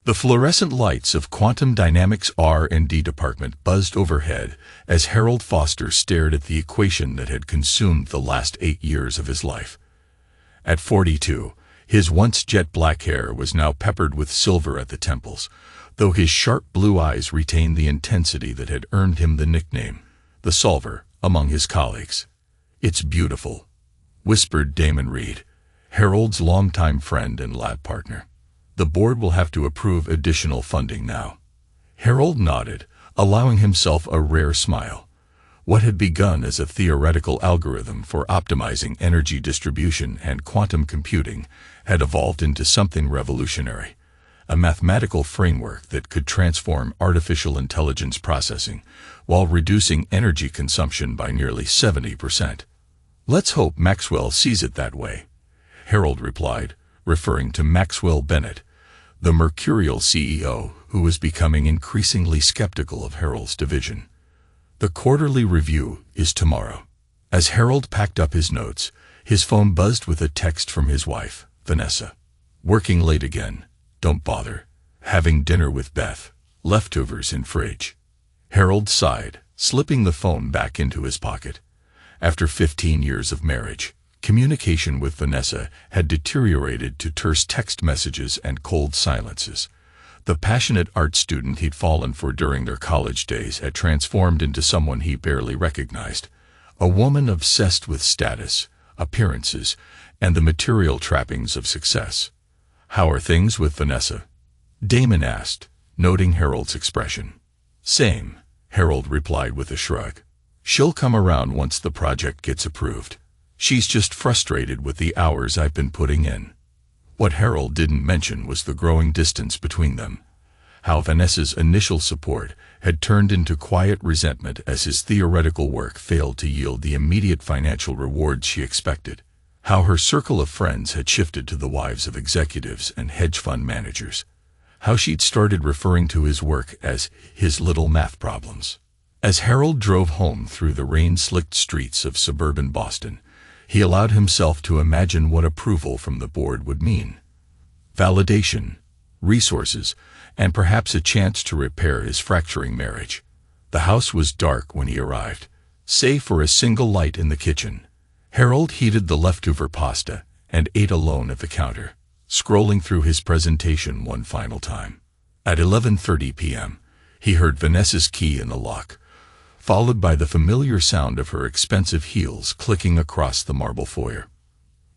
The fluorescent lights of Quantum Dynamics' R&D department buzzed overhead as Harold Foster stared at the equation that had consumed the last 8 years of his life. At 42, his once jet-black hair was now peppered with silver at the temples, though his sharp blue eyes retained the intensity that had earned him the nickname, the Solver, among his colleagues. "It's beautiful," whispered Damon Reed, Harold's longtime friend and lab partner. "The board will have to approve additional funding now." Harold nodded, allowing himself a rare smile. What had begun as a theoretical algorithm for optimizing energy distribution and quantum computing had evolved into something revolutionary, a mathematical framework that could transform artificial intelligence processing while reducing energy consumption by nearly 70%. "Let's hope Maxwell sees it that way," Harold replied, referring to Maxwell Bennett, the mercurial CEO who was becoming increasingly skeptical of Harold's division. "The quarterly review is tomorrow." As Harold packed up his notes, his phone buzzed with a text from his wife, Vanessa. "Working late again. Don't bother. Having dinner with Beth. Leftovers in fridge." Harold sighed, slipping the phone back into his pocket. After 15 years of marriage, communication with Vanessa had deteriorated to terse text messages and cold silences. The passionate art student he'd fallen for during their college days had transformed into someone he barely recognized, a woman obsessed with status, appearances, and the material trappings of success. "How are things with Vanessa?" Damon asked, noting Harold's expression. "Same," Harold replied with a shrug. "She'll come around once the project gets approved. She's just frustrated with the hours I've been putting in." What Harold didn't mention was the growing distance between them. How Vanessa's initial support had turned into quiet resentment as his theoretical work failed to yield the immediate financial rewards she expected. How her circle of friends had shifted to the wives of executives and hedge fund managers. How she'd started referring to his work as his little math problems. As Harold drove home through the rain-slicked streets of suburban Boston, he allowed himself to imagine what approval from the board would mean. Validation, resources, and perhaps a chance to repair his fracturing marriage. The house was dark when he arrived, save for a single light in the kitchen. Harold heated the leftover pasta and ate alone at the counter, scrolling through his presentation one final time. At 11:30 p.m., he heard Vanessa's key in the lock, followed by the familiar sound of her expensive heels clicking across the marble foyer.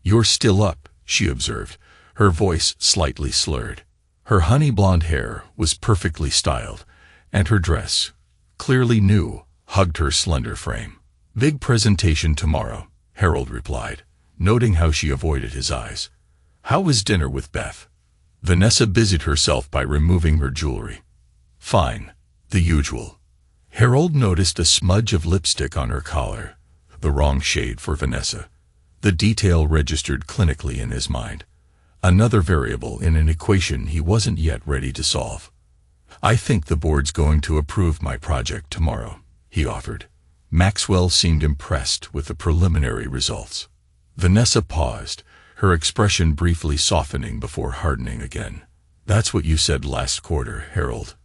"You're still up," she observed, her voice slightly slurred. Her honey-blonde hair was perfectly styled, and her dress, clearly new, hugged her slender frame. "Big presentation tomorrow," Harold replied, noting how she avoided his eyes. "How was dinner with Beth?" Vanessa busied herself by removing her jewelry. "Fine. The usual." Harold noticed a smudge of lipstick on her collar, the wrong shade for Vanessa. The detail registered clinically in his mind, another variable in an equation he wasn't yet ready to solve. "I think the board's going to approve my project tomorrow," he offered. Maxwell seemed impressed with the preliminary results. Vanessa paused, her expression briefly softening before hardening again. "That's what you said last quarter, Harold.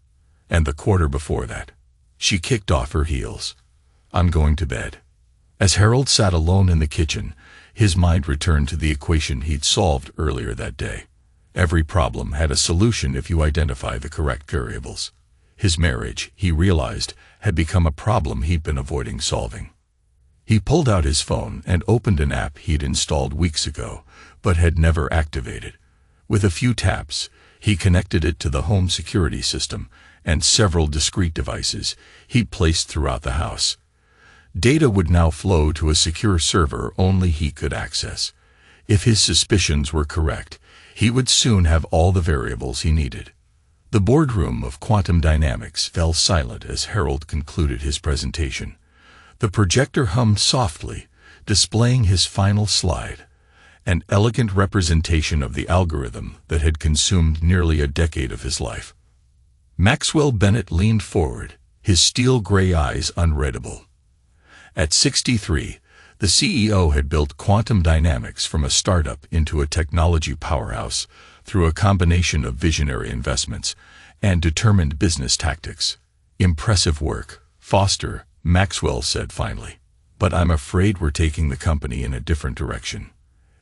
And the quarter before that." She kicked off her heels. "I'm going to bed." As Harold sat alone in the kitchen, his mind returned to the equation he'd solved earlier that day. Every problem had a solution if you identify the correct variables. His marriage, he realized, had become a problem he'd been avoiding solving. He pulled out his phone and opened an app he'd installed weeks ago, but had never activated. With a few taps, he connected it to the home security system and several discrete devices he'd placed throughout the house. Data would now flow to a secure server only he could access. If his suspicions were correct, he would soon have all the variables he needed. The boardroom of Quantum Dynamics fell silent as Harold concluded his presentation. The projector hummed softly, displaying his final slide, an elegant representation of the algorithm that had consumed nearly a decade of his life. Maxwell Bennett leaned forward, his steel-gray eyes unreadable. At 63, the CEO had built Quantum Dynamics from a startup into a technology powerhouse, through a combination of visionary investments and determined business tactics. "Impressive work, Foster," Maxwell said finally. "But I'm afraid we're taking the company in a different direction."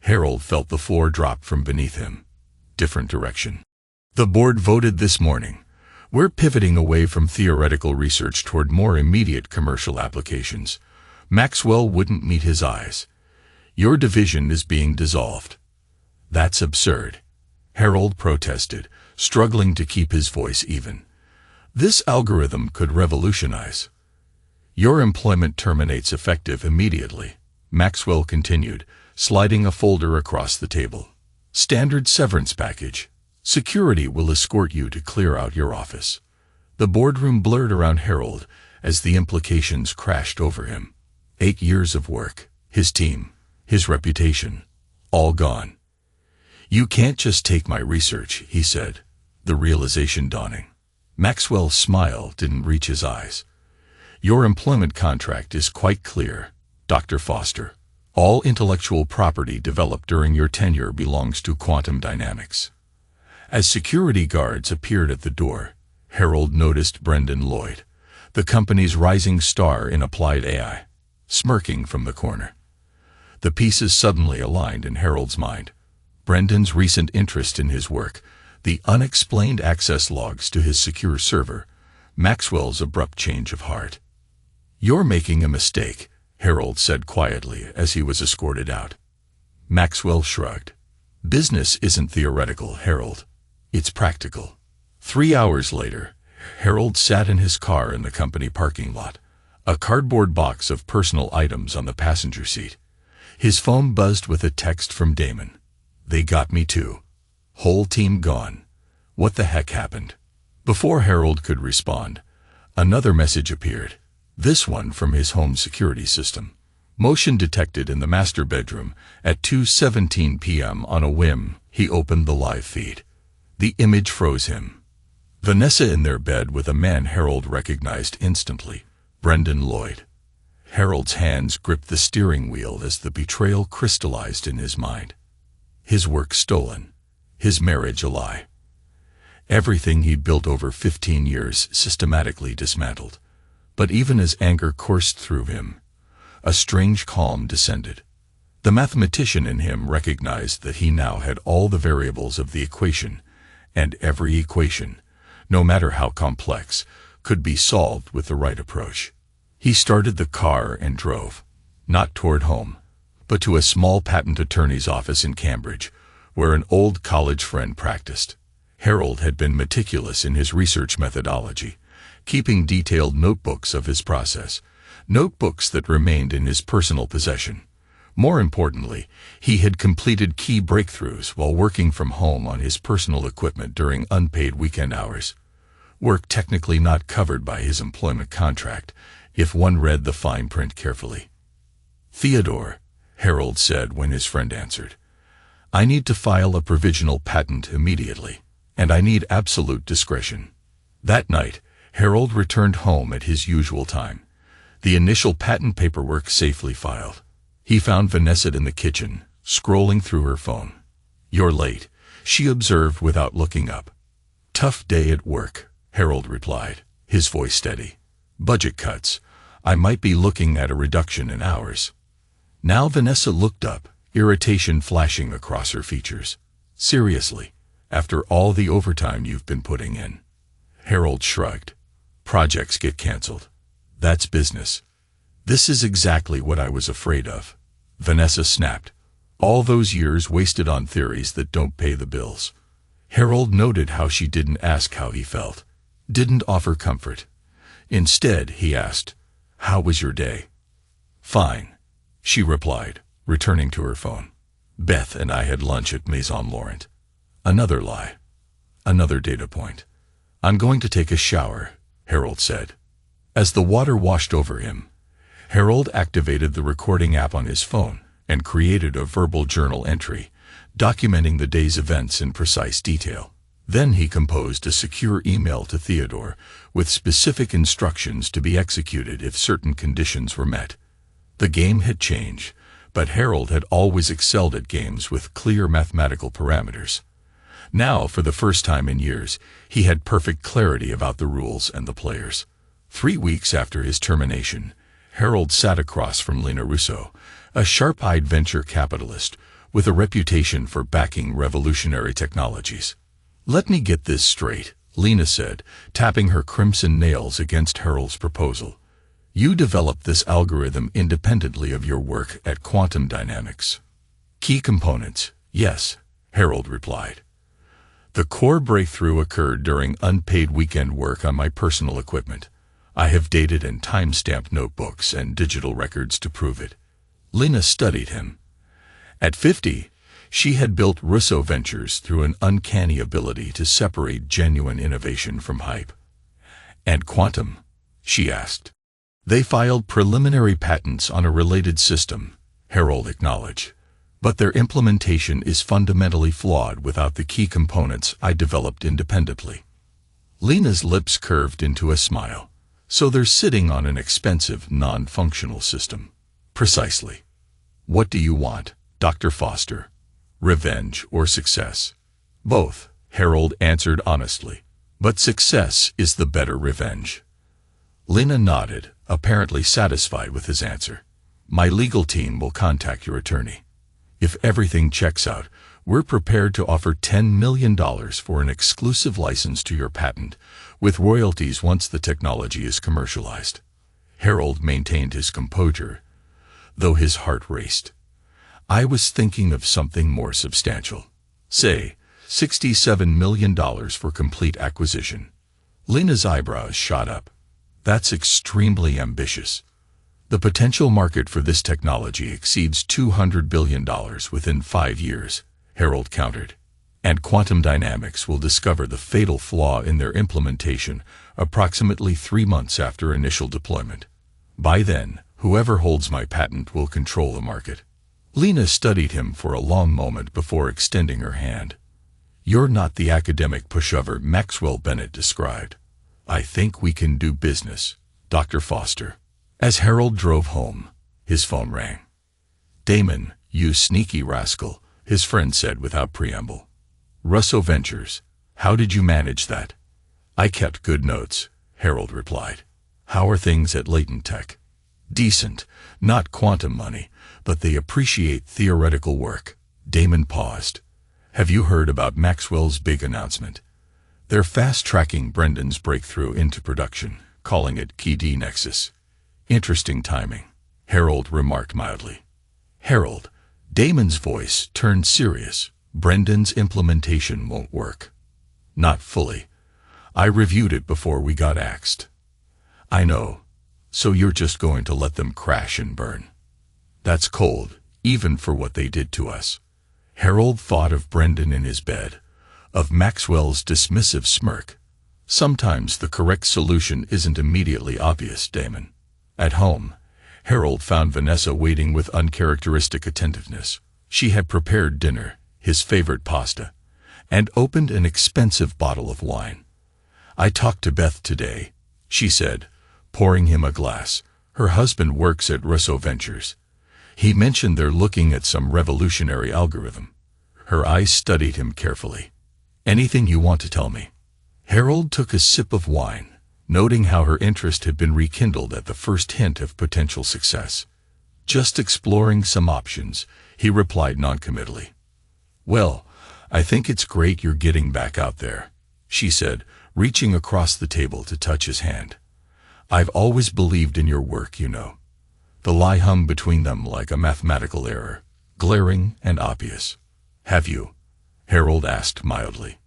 Harold felt the floor drop from beneath him. Different direction. "The board voted this morning. We're pivoting away from theoretical research toward more immediate commercial applications." Maxwell wouldn't meet his eyes. "Your division is being dissolved." "That's absurd," Harold protested, struggling to keep his voice even. "This algorithm could revolutionize." "Your employment terminates effective immediately," Maxwell continued, sliding a folder across the table. "Standard severance package. Security will escort you to clear out your office." The boardroom blurred around Harold as the implications crashed over him. 8 years of work, his team, his reputation, all gone. "You can't just take my research," he said, the realization dawning. Maxwell's smile didn't reach his eyes. "Your employment contract is quite clear, Dr. Foster. All intellectual property developed during your tenure belongs to Quantum Dynamics." As security guards appeared at the door, Harold noticed Brendan Lloyd, the company's rising star in applied AI, smirking from the corner. The pieces suddenly aligned in Harold's mind. Brendan's recent interest in his work, the unexplained access logs to his secure server, Maxwell's abrupt change of heart. "You're making a mistake," Harold said quietly as he was escorted out. Maxwell shrugged. "Business isn't theoretical, Harold. It's practical." 3 hours later, Harold sat in his car in the company parking lot, a cardboard box of personal items on the passenger seat. His phone buzzed with a text from Damon. "They got me too. Whole team gone. What the heck happened?" Before Harold could respond, another message appeared, this one from his home security system. Motion detected in the master bedroom at 2:17 p.m. On a whim, he opened the live feed. The image froze him. Vanessa in their bed with a man Harold recognized instantly, Brendan Lloyd. Harold's hands gripped the steering wheel as the betrayal crystallized in his mind. His work stolen, his marriage a lie. Everything he'd built over 15 years systematically dismantled. But even as anger coursed through him, a strange calm descended. The mathematician in him recognized that he now had all the variables of the equation, and every equation, no matter how complex, could be solved with the right approach. He started the car and drove, not toward home, but to a small patent attorney's office in Cambridge, where an old college friend practiced. Harold had been meticulous in his research methodology, keeping detailed notebooks of his process, notebooks that remained in his personal possession. More importantly, he had completed key breakthroughs while working from home on his personal equipment during unpaid weekend hours. Work technically not covered by his employment contract, if one read the fine print carefully. "Theodore," Harold said when his friend answered, "I need to file a provisional patent immediately, and I need absolute discretion." That night, Harold returned home at his usual time, the initial patent paperwork safely filed. He found Vanessa in the kitchen, scrolling through her phone. "You're late," she observed without looking up. "Tough day at work," Harold replied, his voice steady. "Budget cuts. I might be looking at a reduction in hours." Now Vanessa looked up, irritation flashing across her features. "Seriously, after all the overtime you've been putting in?" Harold shrugged. "Projects get canceled. That's business." "This is exactly what I was afraid of," Vanessa snapped. "All those years wasted on theories that don't pay the bills." Harold noted how she didn't ask how he felt, didn't offer comfort. Instead, he asked, "How was your day?" "Fine," she replied, returning to her phone. "Beth and I had lunch at Maison Laurent." Another lie. Another data point. "I'm going to take a shower," Harold said. As the water washed over him, Harold activated the recording app on his phone and created a verbal journal entry, documenting the day's events in precise detail. Then he composed a secure email to Theodore with specific instructions to be executed if certain conditions were met. The game had changed, but Harold had always excelled at games with clear mathematical parameters. Now, for the first time in years, he had perfect clarity about the rules and the players. 3 weeks after his termination, Harold sat across from Lena Russo, a sharp-eyed venture capitalist with a reputation for backing revolutionary technologies. "Let me get this straight," Lena said, tapping her crimson nails against Harold's proposal. "You developed this algorithm independently of your work at Quantum Dynamics." "Key components, yes," Harold replied. "The core breakthrough occurred during unpaid weekend work on my personal equipment. I have dated and time-stamped notebooks and digital records to prove it." Lena studied him. At 50, she had built Russo Ventures through an uncanny ability to separate genuine innovation from hype. "And Quantum?" she asked. "They filed preliminary patents on a related system," Harold acknowledged. "But their implementation is fundamentally flawed without the key components I developed independently." Lena's lips curved into a smile. "So they're sitting on an expensive, non-functional system." "Precisely." "What do you want, Dr. Foster? Revenge or success?" "Both," Harold answered honestly. "But success is the better revenge." Lena nodded, apparently satisfied with his answer. "My legal team will contact your attorney. If everything checks out, we're prepared to offer $10 million for an exclusive license to your patent, with royalties once the technology is commercialized." Harold maintained his composure, though his heart raced. "I was thinking of something more substantial. Say, $67 million for complete acquisition." Lena's eyebrows shot up. "That's extremely ambitious. The potential market for this technology exceeds $200 billion within 5 years, Harold countered. "And Quantum Dynamics will discover the fatal flaw in their implementation approximately 3 months after initial deployment. By then, whoever holds my patent will control the market." Lena studied him for a long moment before extending her hand. "You're not the academic pushover Maxwell Bennett described. I think we can do business, Dr. Foster." As Harold drove home, his phone rang. "Damon, you sneaky rascal," his friend said without preamble. "Russo Ventures, how did you manage that?" "I kept good notes," Harold replied. "How are things at Latent Tech?" "Decent, not quantum money, but they appreciate theoretical work." Damon paused. "Have you heard about Maxwell's big announcement? They're fast-tracking Brendan's breakthrough into production, calling it KD Nexus." "Interesting timing," Harold remarked mildly. "Harold," Damon's voice turned serious, "Brendan's implementation won't work." "Not fully. I reviewed it before we got axed." "I know. So you're just going to let them crash and burn?" "That's cold, even for what they did to us." Harold thought of Brendan in his bed, of Maxwell's dismissive smirk. "Sometimes the correct solution isn't immediately obvious, Damon." At home, Harold found Vanessa waiting with uncharacteristic attentiveness. She had prepared dinner, his favorite pasta, and opened an expensive bottle of wine. "I talked to Beth today," she said, pouring him a glass. "Her husband works at Russo Ventures. He mentioned they're looking at some revolutionary algorithm." Her eyes studied him carefully. "Anything you want to tell me?" Harold took a sip of wine, noting how her interest had been rekindled at the first hint of potential success. "Just exploring some options," he replied noncommittally. "Well, I think it's great you're getting back out there," she said, reaching across the table to touch his hand. "I've always believed in your work, you know." The lie hung between them like a mathematical error, glaring and obvious. "Have you?" Harold asked mildly.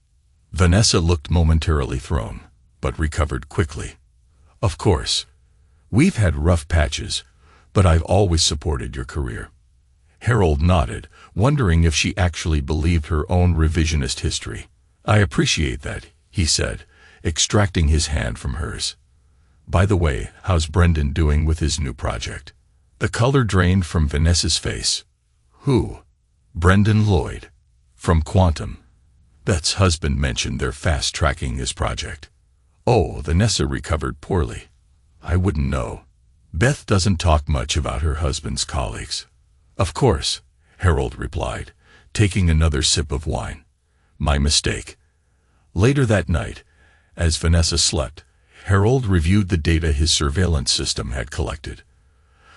Vanessa looked momentarily thrown, but recovered quickly. "Of course. We've had rough patches, but I've always supported your career." Harold nodded, wondering if she actually believed her own revisionist history. "I appreciate that," he said, extracting his hand from hers. "By the way, how's Brendan doing with his new project?" The color drained from Vanessa's face. "Who?" "Brendan Lloyd. From Quantum. Beth's husband mentioned they're fast-tracking his project." "Oh," Vanessa recovered poorly. "I wouldn't know. Beth doesn't talk much about her husband's colleagues." "Of course," Harold replied, taking another sip of wine. My mistake. Later that night, as Vanessa slept, Harold reviewed the data his surveillance system had collected.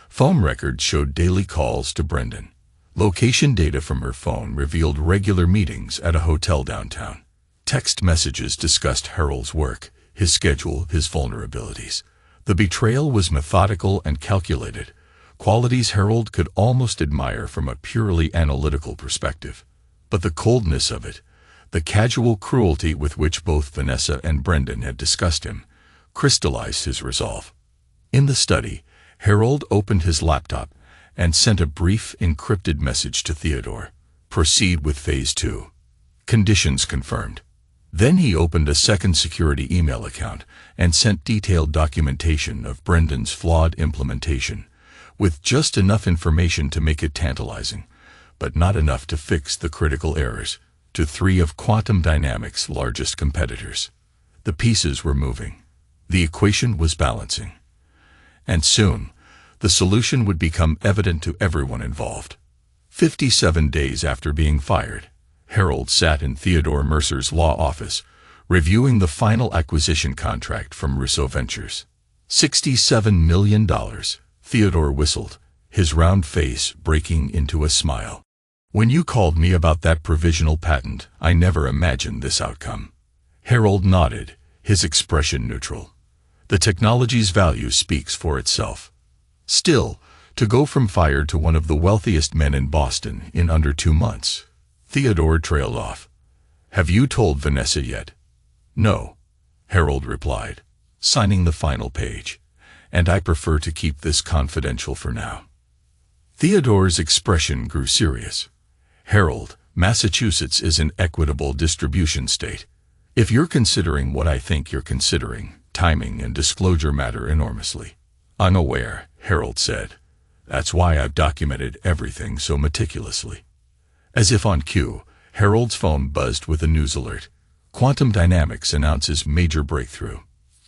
Phone records showed daily calls to Brendan. Location data from her phone revealed regular meetings at a hotel downtown. Text messages discussed Harold's work, his schedule, his vulnerabilities. The betrayal was methodical and calculated, qualities Harold could almost admire from a purely analytical perspective. But the coldness of it, the casual cruelty with which both Vanessa and Brendan had discussed him, crystallized his resolve. In the study, Harold opened his laptop and sent a brief, encrypted message to Theodore. Proceed with Phase 2. Conditions confirmed. Then he opened a second security email account and sent detailed documentation of Brendan's flawed implementation, with just enough information to make it tantalizing, but not enough to fix the critical errors, to 3 of quantum dynamics' largest competitors. The pieces were moving. The equation was balancing. And soon, the solution would become evident to everyone involved. 57 days after being fired, Harold sat in Theodore Mercer's law office, reviewing the final acquisition contract from Russo Ventures. $67 million, Theodore whistled, his round face breaking into a smile. When you called me about that provisional patent, I never imagined this outcome. Harold nodded, his expression neutral. The technology's value speaks for itself. Still, to go from fired to one of the wealthiest men in Boston in under 2 months. Theodore trailed off. Have you told Vanessa yet? No, Harold replied, signing the final page. And I prefer to keep this confidential for now. Theodore's expression grew serious. Harold, Massachusetts is an equitable distribution state. If you're considering what I think you're considering, timing and disclosure matter enormously. Unaware, Harold said. That's why I've documented everything so meticulously. As if on cue, Harold's phone buzzed with a news alert. Quantum Dynamics announces major breakthrough.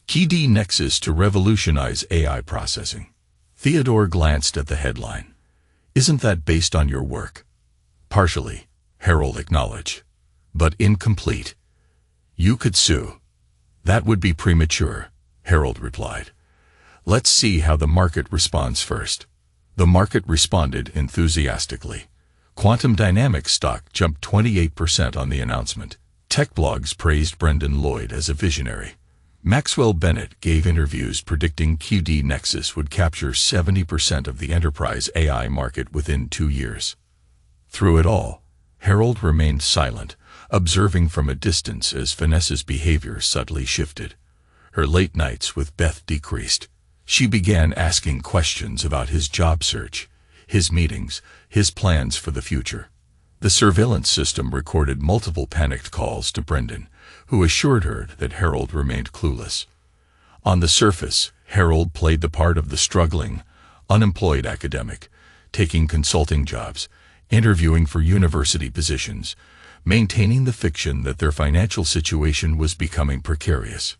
Key Nexus to revolutionize AI processing. Theodore glanced at the headline. Isn't that based on your work? Partially, Harold acknowledged. But incomplete. You could sue. That would be premature, Harold replied. Let's see how the market responds first. The market responded enthusiastically. Quantum Dynamics stock jumped 28% on the announcement. Tech blogs praised Brendan Lloyd as a visionary. Maxwell Bennett gave interviews predicting QD Nexus would capture 70% of the enterprise AI market within 2 years. Through it all, Harold remained silent, observing from a distance as Vanessa's behavior subtly shifted. Her late nights with Beth decreased. She began asking questions about his job search, his meetings, his plans for the future. The surveillance system recorded multiple panicked calls to Brendan, who assured her that Harold remained clueless. On the surface, Harold played the part of the struggling, unemployed academic, taking consulting jobs, interviewing for university positions, maintaining the fiction that their financial situation was becoming precarious.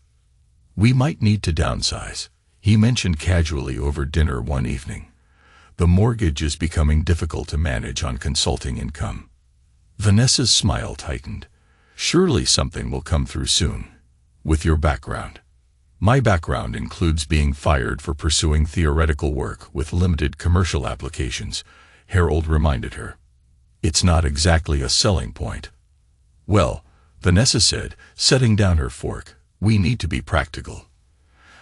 We might need to downsize, he mentioned casually over dinner one evening. The mortgage is becoming difficult to manage on consulting income. Vanessa's smile tightened. Surely something will come through soon. With your background. My background includes being fired for pursuing theoretical work with limited commercial applications, Harold reminded her. It's not exactly a selling point. Well, Vanessa said, setting down her fork, we need to be practical.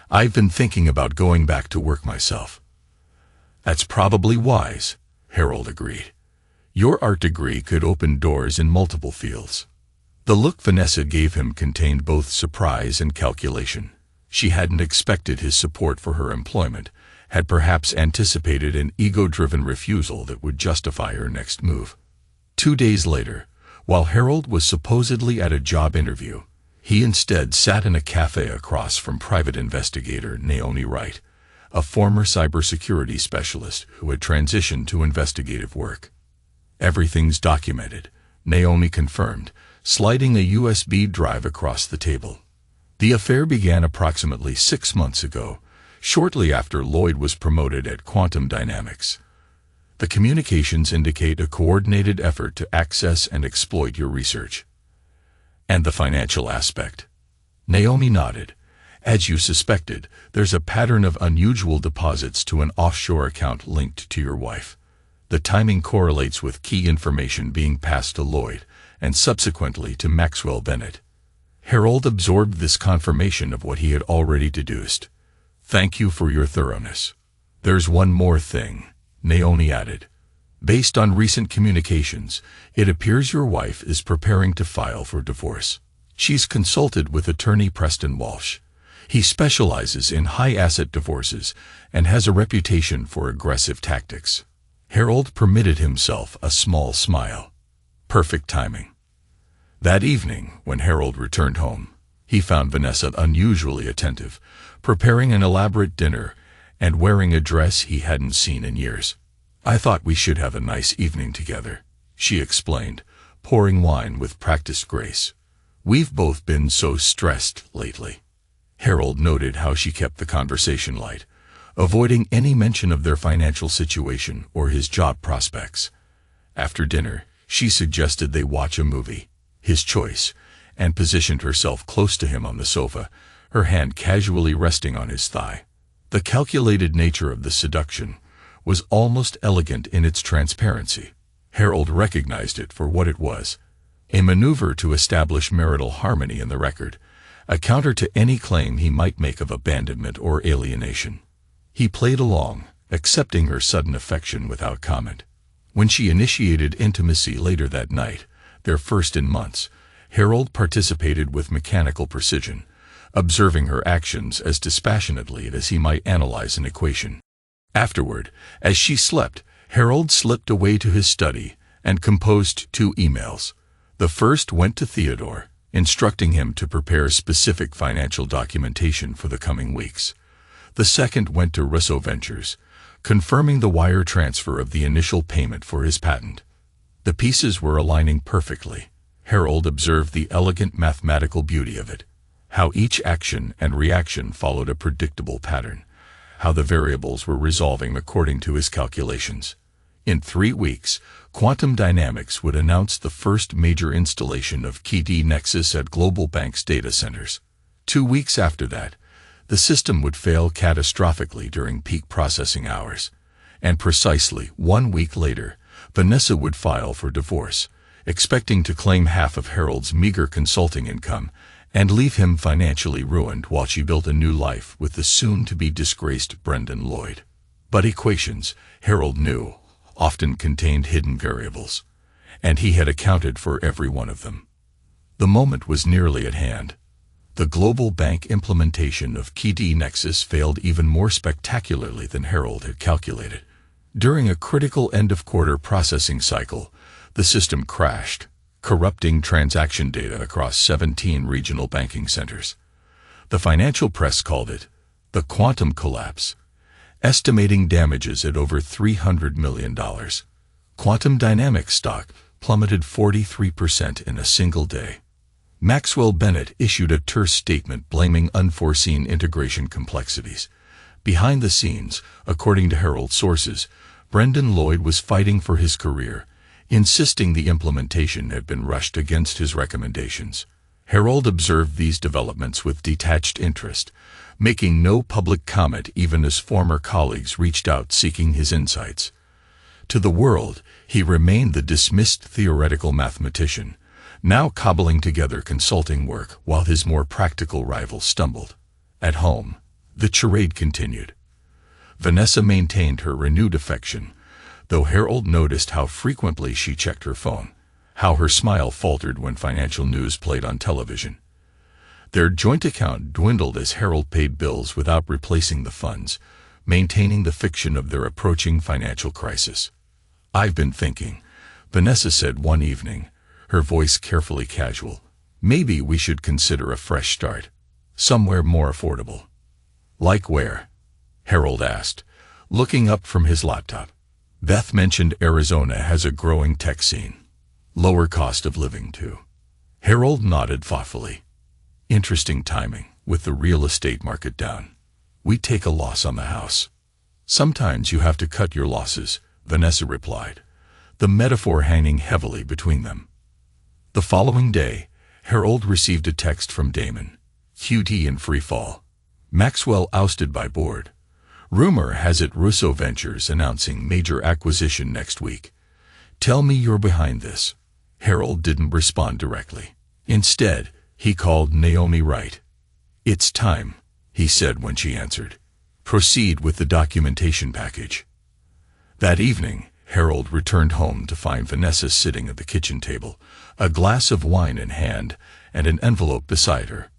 I've been thinking about going back to work myself. That's probably wise, Harold agreed. Your art degree could open doors in multiple fields. The look Vanessa gave him contained both surprise and calculation. She hadn't expected his support for her employment, had perhaps anticipated an ego-driven refusal that would justify her next move. 2 days later, while Harold was supposedly at a job interview, he instead sat in a cafe across from private investigator Naomi Wright, a former cybersecurity specialist who had transitioned to investigative work. Everything's documented, Naomi confirmed, sliding a USB drive across the table. The affair began approximately 6 months ago, shortly after Lloyd was promoted at Quantum Dynamics. The communications indicate a coordinated effort to access and exploit your research. And the financial aspect? Naomi nodded. As you suspected, there's a pattern of unusual deposits to an offshore account linked to your wife. The timing correlates with key information being passed to Lloyd, and subsequently to Maxwell Bennett. Harold absorbed this confirmation of what he had already deduced. Thank you for your thoroughness. There's one more thing, Naomi added. Based on recent communications, it appears your wife is preparing to file for divorce. She's consulted with attorney Preston Walsh. He specializes in high-asset divorces and has a reputation for aggressive tactics. Harold permitted himself a small smile. Perfect timing. That evening, when Harold returned home, he found Vanessa unusually attentive, preparing an elaborate dinner and wearing a dress he hadn't seen in years. I thought we should have a nice evening together, she explained, pouring wine with practiced grace. We've both been so stressed lately. Harold noted how she kept the conversation light, avoiding any mention of their financial situation or his job prospects. After dinner, she suggested they watch a movie, his choice, and positioned herself close to him on the sofa, her hand casually resting on his thigh. The calculated nature of the seduction was almost elegant in its transparency. Harold recognized it for what it was, a maneuver to establish marital harmony in the record, a counter to any claim he might make of abandonment or alienation. He played along, accepting her sudden affection without comment. When she initiated intimacy later that night, their first in months, Harold participated with mechanical precision, observing her actions as dispassionately as he might analyze an equation. Afterward, as she slept, Harold slipped away to his study and composed 2 emails. The first went to Theodore, instructing him to prepare specific financial documentation for the coming weeks. The second went to Russo Ventures, confirming the wire transfer of the initial payment for his patent. The pieces were aligning perfectly. Harold observed the elegant mathematical beauty of it, how each action and reaction followed a predictable pattern, how the variables were resolving according to his calculations. In 3 weeks, Quantum Dynamics would announce the first major installation of KD Nexus at global banks' data centers. 2 weeks after that, the system would fail catastrophically during peak processing hours. And precisely 1 week later, Vanessa would file for divorce, expecting to claim half of Harold's meager consulting income and leave him financially ruined while she built a new life with the soon-to-be disgraced Brendan Lloyd. But equations, Harold knew, often contained hidden variables, and he had accounted for every one of them. The moment was nearly at hand. The global bank implementation of KD Nexus failed even more spectacularly than Harold had calculated. During a critical end-of-quarter processing cycle, the system crashed, corrupting transaction data across 17 regional banking centers. The financial press called it the quantum collapse, estimating damages at over $300 million. Quantum Dynamics stock plummeted 43% in a single day. Maxwell Bennett issued a terse statement blaming unforeseen integration complexities. Behind the scenes, according to Harold sources, Brendan Lloyd was fighting for his career, insisting the implementation had been rushed against his recommendations. Harold observed these developments with detached interest, making no public comment even as former colleagues reached out seeking his insights. To the world, he remained the dismissed theoretical mathematician, now cobbling together consulting work while his more practical rivals stumbled. At home, the charade continued. Vanessa maintained her renewed affection, though Harold noticed how frequently she checked her phone, how her smile faltered when financial news played on television. Their joint account dwindled as Harold paid bills without replacing the funds, maintaining the fiction of their approaching financial crisis. "I've been thinking," Vanessa said one evening, her voice carefully casual. "Maybe we should consider a fresh start, somewhere more affordable." "Like where?" Harold asked, looking up from his laptop. Beth mentioned Arizona has a growing tech scene. Lower cost of living, too. Harold nodded thoughtfully. "Interesting timing, with the real estate market down. We take a loss on the house." "Sometimes you have to cut your losses," Vanessa replied, the metaphor hanging heavily between them. The following day, Harold received a text from Damon. QT in free fall. Maxwell ousted by board. Rumor has it Russo Ventures announcing major acquisition next week. Tell me you're behind this. Harold didn't respond directly. Instead, he called Naomi Wright. It's time, he said when she answered. Proceed with the documentation package. That evening, Harold returned home to find Vanessa sitting at the kitchen table, a glass of wine in hand and an envelope beside her.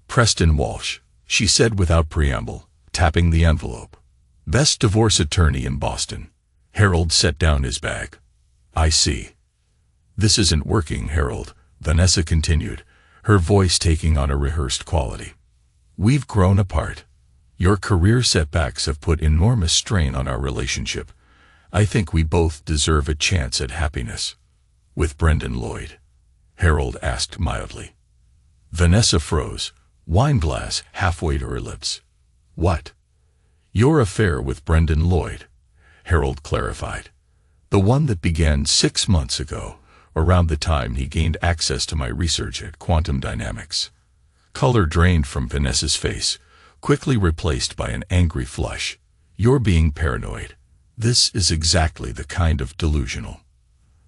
Preston Walsh, she said without preamble, tapping the envelope. Best divorce attorney in Boston. Harold set down his bag. I see. This isn't working, Harold, Vanessa continued, her voice taking on a rehearsed quality. We've grown apart. Your career setbacks have put enormous strain on our relationship. I think we both deserve a chance at happiness. With Brendan Lloyd? Harold asked mildly. Vanessa froze, wine glass halfway to her lips. What? Your affair with Brendan Lloyd, Harold clarified. The one that began 6 months ago, around the time he gained access to my research at quantum dynamics. Color drained from Vanessa's face, quickly replaced by an angry flush. You're being paranoid. This is exactly the kind of delusional.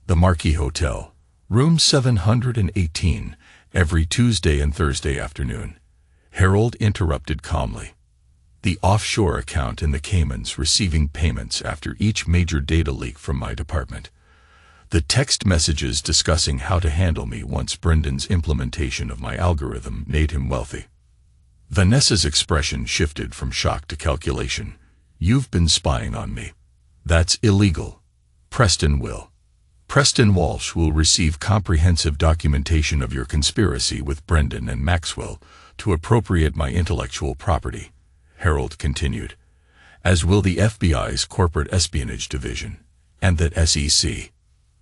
The Marquis Hotel, room 718, every Tuesday and Thursday afternoon. Harold interrupted calmly. The offshore account in the Caymans receiving payments after each major data leak from my department. The text messages discussing how to handle me once Brendan's implementation of my algorithm made him wealthy. Vanessa's expression shifted from shock to calculation. You've been spying on me. That's illegal. Preston will. Preston Walsh will receive comprehensive documentation of your conspiracy with Brendan and Maxwell to appropriate my intellectual property, Harold continued, as will the FBI's Corporate Espionage Division, and that SEC.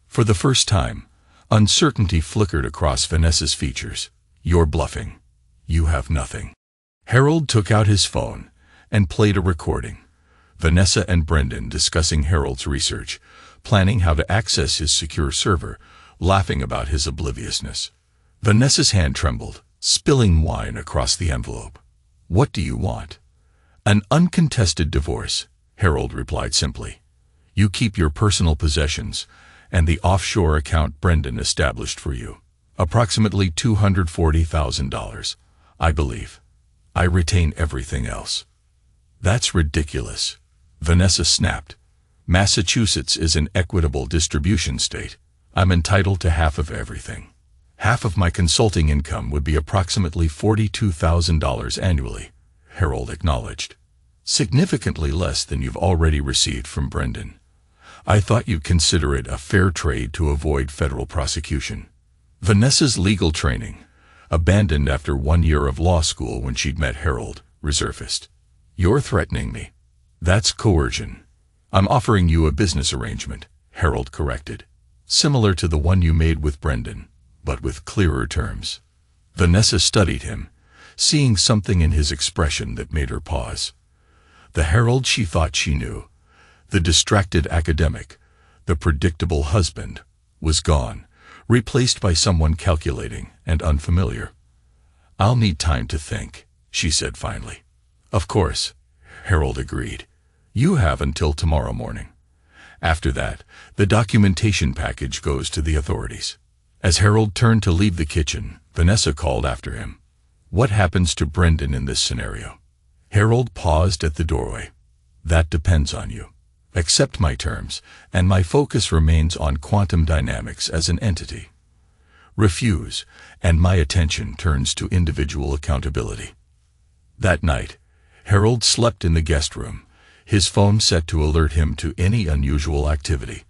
For the first time, uncertainty flickered across Vanessa's features. You're bluffing. You have nothing. Harold took out his phone and played a recording. Vanessa and Brendan discussing Harold's research, planning how to access his secure server, laughing about his obliviousness. Vanessa's hand trembled, spilling wine across the envelope. What do you want? An uncontested divorce, Harold replied simply. You keep your personal possessions and the offshore account Brendan established for you. Approximately $240,000, I believe. I retain everything else. That's ridiculous, Vanessa snapped. Massachusetts is an equitable distribution state. I'm entitled to half of everything. Half of my consulting income would be approximately $42,000 annually, Harold acknowledged. Significantly less than you've already received from Brendan. I thought you'd consider it a fair trade to avoid federal prosecution. Vanessa's legal training, abandoned after 1 year of law school when she'd met Harold, resurfaced. You're threatening me. That's coercion. I'm offering you a business arrangement, Harold corrected. Similar to the one you made with Brendan, but with clearer terms. Vanessa studied him, seeing something in his expression that made her pause. The Harold she thought she knew, the distracted academic, the predictable husband, was gone, replaced by someone calculating and unfamiliar. I'll need time to think, she said finally. Of course, Harold agreed. You have until tomorrow morning. After that, the documentation package goes to the authorities. As Harold turned to leave the kitchen, Vanessa called after him. What happens to Brendan in this scenario? Harold paused at the doorway. That depends on you. Accept my terms, and my focus remains on quantum dynamics as an entity. Refuse, and my attention turns to individual accountability. That night, Harold slept in the guest room, his phone set to alert him to any unusual activity.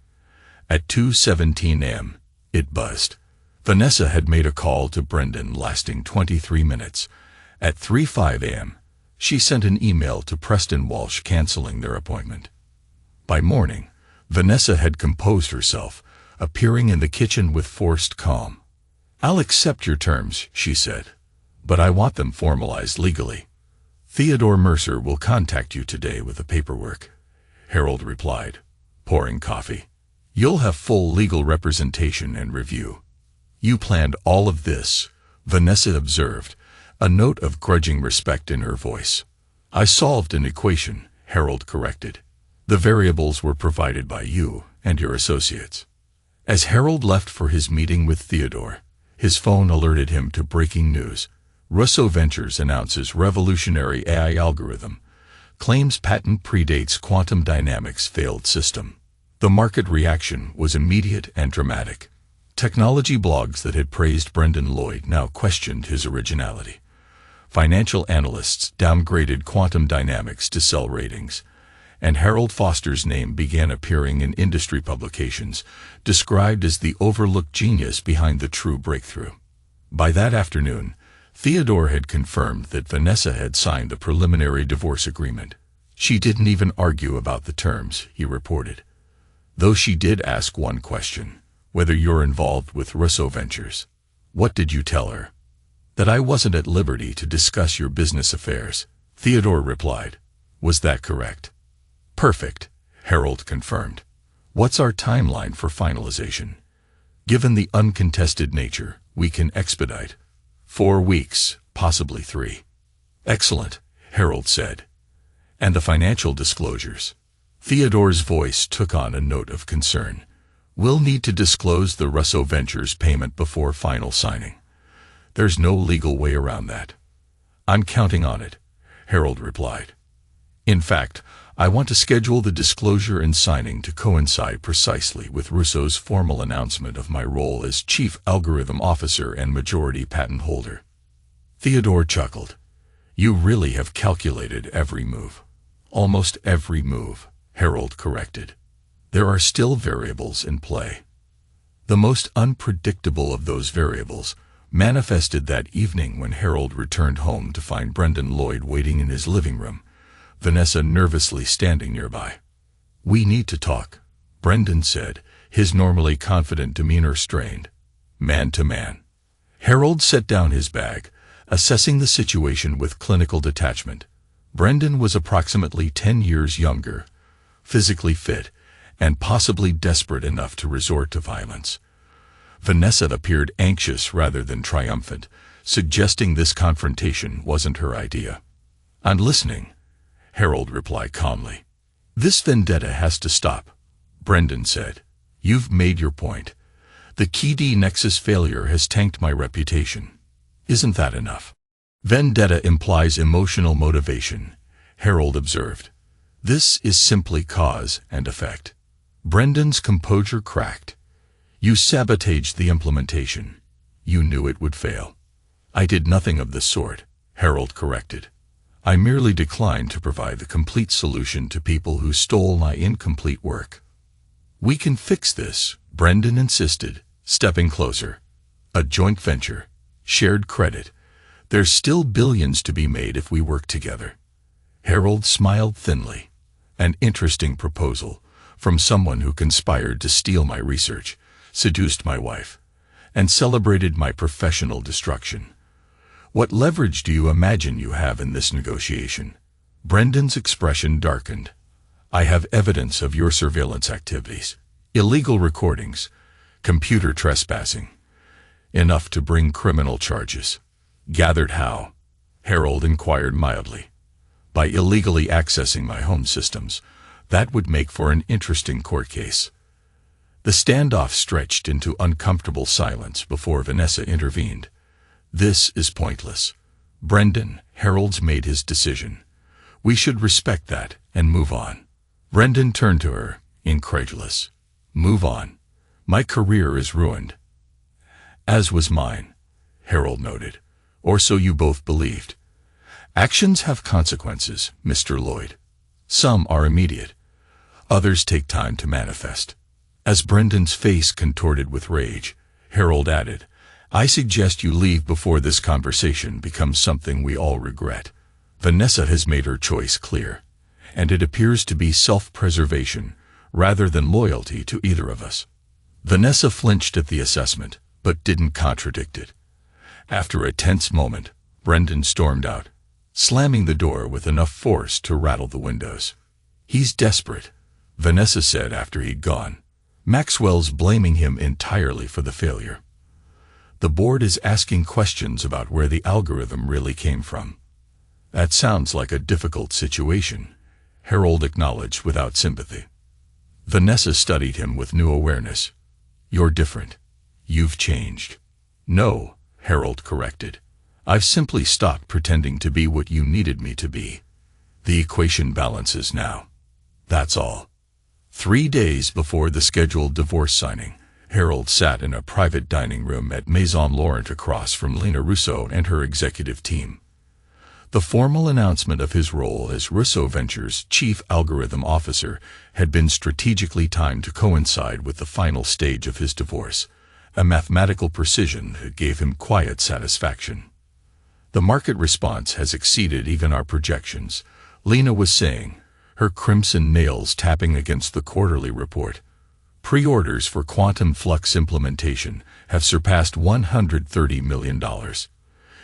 At 2:17 a.m., it buzzed. Vanessa had made a call to Brendan lasting 23 minutes. At 3:05 a.m., she sent an email to Preston Walsh canceling their appointment. By morning, Vanessa had composed herself, appearing in the kitchen with forced calm. I'll accept your terms, she said, but I want them formalized legally. Theodore Mercer will contact you today with the paperwork, Harold replied, pouring coffee. You'll have full legal representation and review. You planned all of this, Vanessa observed, a note of grudging respect in her voice. I solved an equation, Harold corrected. The variables were provided by you and your associates. As Harold left for his meeting with Theodore, his phone alerted him to breaking news. Russo Ventures announces revolutionary AI algorithm, claims patent predates quantum dynamics failed system. The market reaction was immediate and dramatic. Technology blogs that had praised Brendan Lloyd now questioned his originality. Financial analysts downgraded quantum dynamics to sell ratings, and Harold Foster's name began appearing in industry publications, described as the overlooked genius behind the true breakthrough. By that afternoon, Theodore had confirmed that Vanessa had signed the preliminary divorce agreement. She didn't even argue about the terms, he reported. Though she did ask one question, whether you're involved with Russo Ventures. What did you tell her? That I wasn't at liberty to discuss your business affairs, Theodore replied. Was that correct? Perfect, Harold confirmed. What's our timeline for finalization? Given the uncontested nature, we can expedite. 4 weeks, possibly 3. Excellent, Harold said. And the financial disclosures? Theodore's voice took on a note of concern. We'll need to disclose the Russo Ventures payment before final signing. There's no legal way around that. I'm counting on it, Harold replied. In fact, I want to schedule the disclosure and signing to coincide precisely with Russo's formal announcement of my role as Chief Algorithm Officer and majority patent holder. Theodore chuckled. You really have calculated every move. Almost every move, Harold corrected. There are still variables in play. The most unpredictable of those variables manifested that evening when Harold returned home to find Brendan Lloyd waiting in his living room, Vanessa nervously standing nearby. We need to talk, Brendan said, his normally confident demeanor strained. Man to man. Harold set down his bag, assessing the situation with clinical detachment. Brendan was approximately 10 years younger, physically fit, and possibly desperate enough to resort to violence. Vanessa appeared anxious rather than triumphant, suggesting this confrontation wasn't her idea. I'm listening, Harold replied calmly. This vendetta has to stop, Brendan said. You've made your point. The Key Nexus failure has tanked my reputation. Isn't that enough? Vendetta implies emotional motivation, Harold observed. This is simply cause and effect. Brendan's composure cracked. You sabotaged the implementation. You knew it would fail. I did nothing of the sort, Harold corrected. I merely declined to provide the complete solution to people who stole my incomplete work. We can fix this, Brendan insisted, stepping closer. A joint venture, shared credit. There's still billions to be made if we work together. Harold smiled thinly. An interesting proposal from someone who conspired to steal my research, seduced my wife, and celebrated my professional destruction. What leverage do you imagine you have in this negotiation? Brendan's expression darkened. I have evidence of your surveillance activities, illegal recordings, computer trespassing. Enough to bring criminal charges. Gathered how? Harold inquired mildly. By illegally accessing my home systems. That would make for an interesting court case. The standoff stretched into uncomfortable silence before Vanessa intervened. This is pointless. Brendan, Harold's made his decision. We should respect that and move on. Brendan turned to her, incredulous. Move on. My career is ruined. As was mine, Harold noted. Or so you both believed. Actions have consequences, Mr. Lloyd. Some are immediate. Others take time to manifest. As Brendan's face contorted with rage, Harold added, I suggest you leave before this conversation becomes something we all regret. Vanessa has made her choice clear, and it appears to be self-preservation rather than loyalty to either of us. Vanessa flinched at the assessment, but didn't contradict it. After a tense moment, Brendan stormed out, slamming the door with enough force to rattle the windows. He's desperate, Vanessa said after he'd gone. Maxwell's blaming him entirely for the failure. The board is asking questions about where the algorithm really came from. That sounds like a difficult situation, Harold acknowledged without sympathy. Vanessa studied him with new awareness. You're different. You've changed. No, Harold corrected. I've simply stopped pretending to be what you needed me to be. The equation balances now. That's all. 3 days before the scheduled divorce signing, Harold sat in a private dining room at Maison Laurent across from Lena Russo and her executive team. The formal announcement of his role as Russo Ventures' chief algorithm officer had been strategically timed to coincide with the final stage of his divorce, a mathematical precision that gave him quiet satisfaction. The market response has exceeded even our projections, Lena was saying, her crimson nails tapping against the quarterly report. Pre-orders for quantum flux implementation have surpassed $130 million.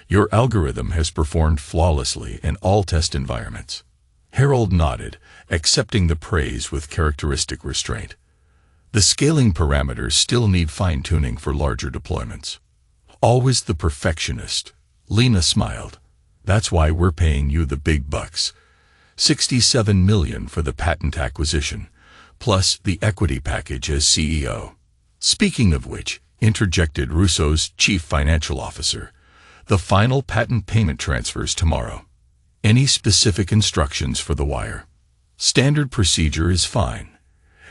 Your algorithm has performed flawlessly in all test environments. Harold nodded, accepting the praise with characteristic restraint. The scaling parameters still need fine-tuning for larger deployments. Always the perfectionist. Lena smiled. That's why we're paying you the big bucks. $67 million for the patent acquisition, plus the equity package as CEO. Speaking of which, interjected Russo's chief financial officer, the final patent payment transfers tomorrow. Any specific instructions for the wire? Standard procedure is fine,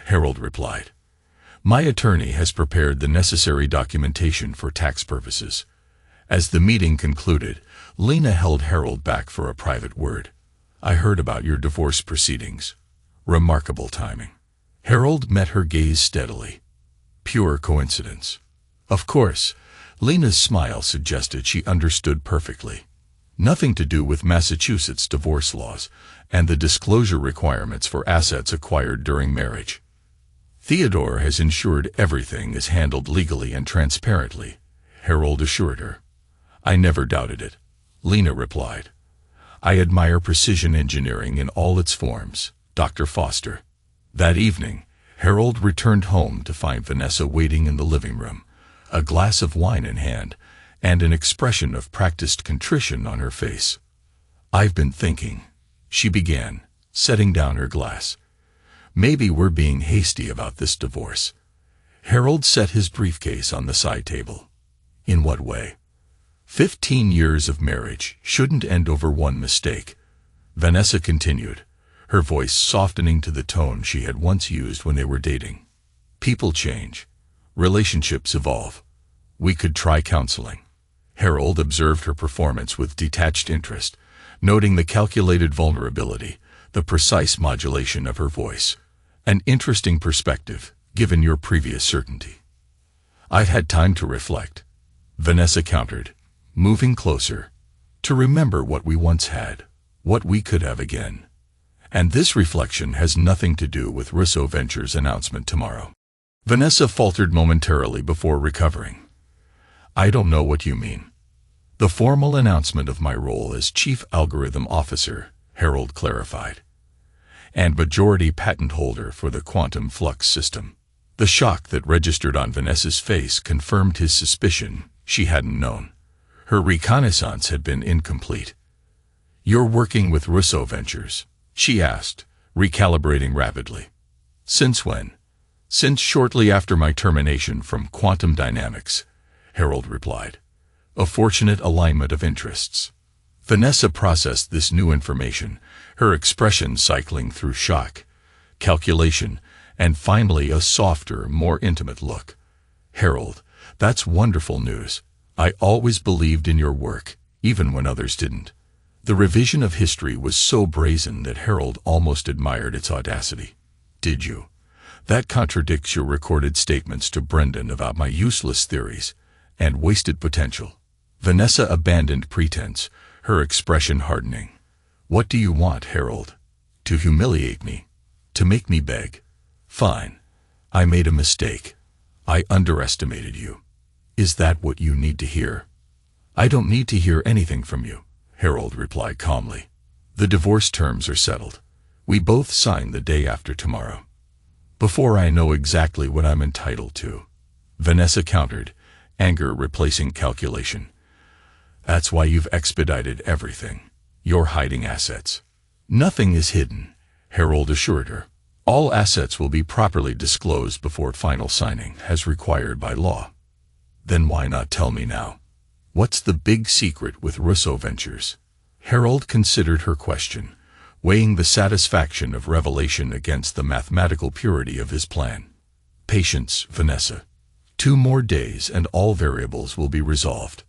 Harold replied. My attorney has prepared the necessary documentation for tax purposes. As the meeting concluded, Lena held Harold back for a private word. I heard about your divorce proceedings. Remarkable timing. Harold met her gaze steadily. Pure coincidence. Of course, Lena's smile suggested she understood perfectly. Nothing to do with Massachusetts divorce laws and the disclosure requirements for assets acquired during marriage. Theodore has ensured everything is handled legally and transparently, Harold assured her. I never doubted it, Lena replied. I admire precision engineering in all its forms, Dr. Foster. That evening, Harold returned home to find Vanessa waiting in the living room, a glass of wine in hand, and an expression of practiced contrition on her face. I've been thinking, she began, setting down her glass. Maybe we're being hasty about this divorce. Harold set his briefcase on the side table. In what way? 15 years of marriage shouldn't end over one mistake, Vanessa continued, her voice softening to the tone she had once used when they were dating. People change. Relationships evolve. We could try counseling. Harold observed her performance with detached interest, noting the calculated vulnerability, the precise modulation of her voice. An interesting perspective, given your previous certainty. I've had time to reflect, Vanessa countered, moving closer, to remember what we once had, what we could have again. And this reflection has nothing to do with Russo Ventures' announcement tomorrow. Vanessa faltered momentarily before recovering. I don't know what you mean. The formal announcement of my role as Chief Algorithm Officer, Harold clarified, and majority patent holder for the quantum flux system. The shock that registered on Vanessa's face confirmed his suspicion she hadn't known. Her reconnaissance had been incomplete. You're working with Russo Ventures, she asked, recalibrating rapidly. Since when? Since shortly after my termination from Quantum Dynamics, Harold replied. A fortunate alignment of interests. Vanessa processed this new information, her expression cycling through shock, calculation, and finally a softer, more intimate look. Harold, that's wonderful news. I always believed in your work, even when others didn't. The revision of history was so brazen that Harold almost admired its audacity. Did you? That contradicts your recorded statements to Brendan about my useless theories and wasted potential. Vanessa abandoned pretense, her expression hardening. What do you want, Harold? To humiliate me? To make me beg? Fine. I made a mistake. I underestimated you. Is that what you need to hear? I don't need to hear anything from you, Harold replied calmly. The divorce terms are settled. We both sign the day after tomorrow. Before I know exactly what I'm entitled to, Vanessa countered, anger replacing calculation. That's why you've expedited everything. You're hiding assets. Nothing is hidden, Harold assured her. All assets will be properly disclosed before final signing, as required by law. Then why not tell me now? What's the big secret with Russo Ventures? Harold considered her question, weighing the satisfaction of revelation against the mathematical purity of his plan. Patience, Vanessa. 2 more days and all variables will be resolved.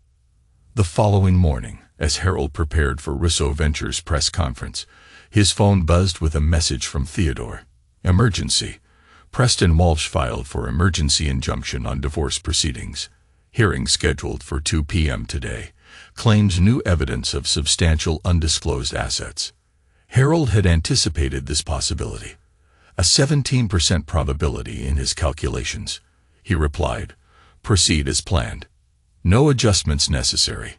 The following morning, as Harold prepared for Russo Ventures' press conference, his phone buzzed with a message from Theodore. Emergency. Preston Walsh filed for emergency injunction on divorce proceedings. Hearing scheduled for 2 p.m. today. Claims new evidence of substantial undisclosed assets. Harold had anticipated this possibility. A 17% probability in his calculations. He replied, "Proceed as planned. No adjustments necessary."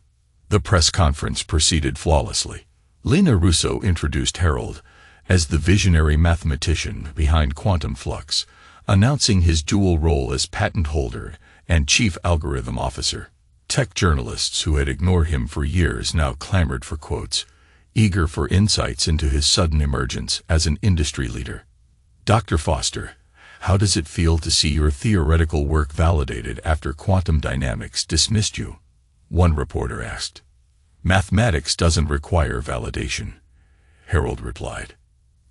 The press conference proceeded flawlessly. Lena Russo introduced Harold as the visionary mathematician behind quantum flux, announcing his dual role as patent holder and chief algorithm officer. Tech journalists who had ignored him for years now clamored for quotes, eager for insights into his sudden emergence as an industry leader. "Dr. Foster, how does it feel to see your theoretical work validated after quantum dynamics dismissed you?" one reporter asked. "Mathematics doesn't require validation," Harold replied.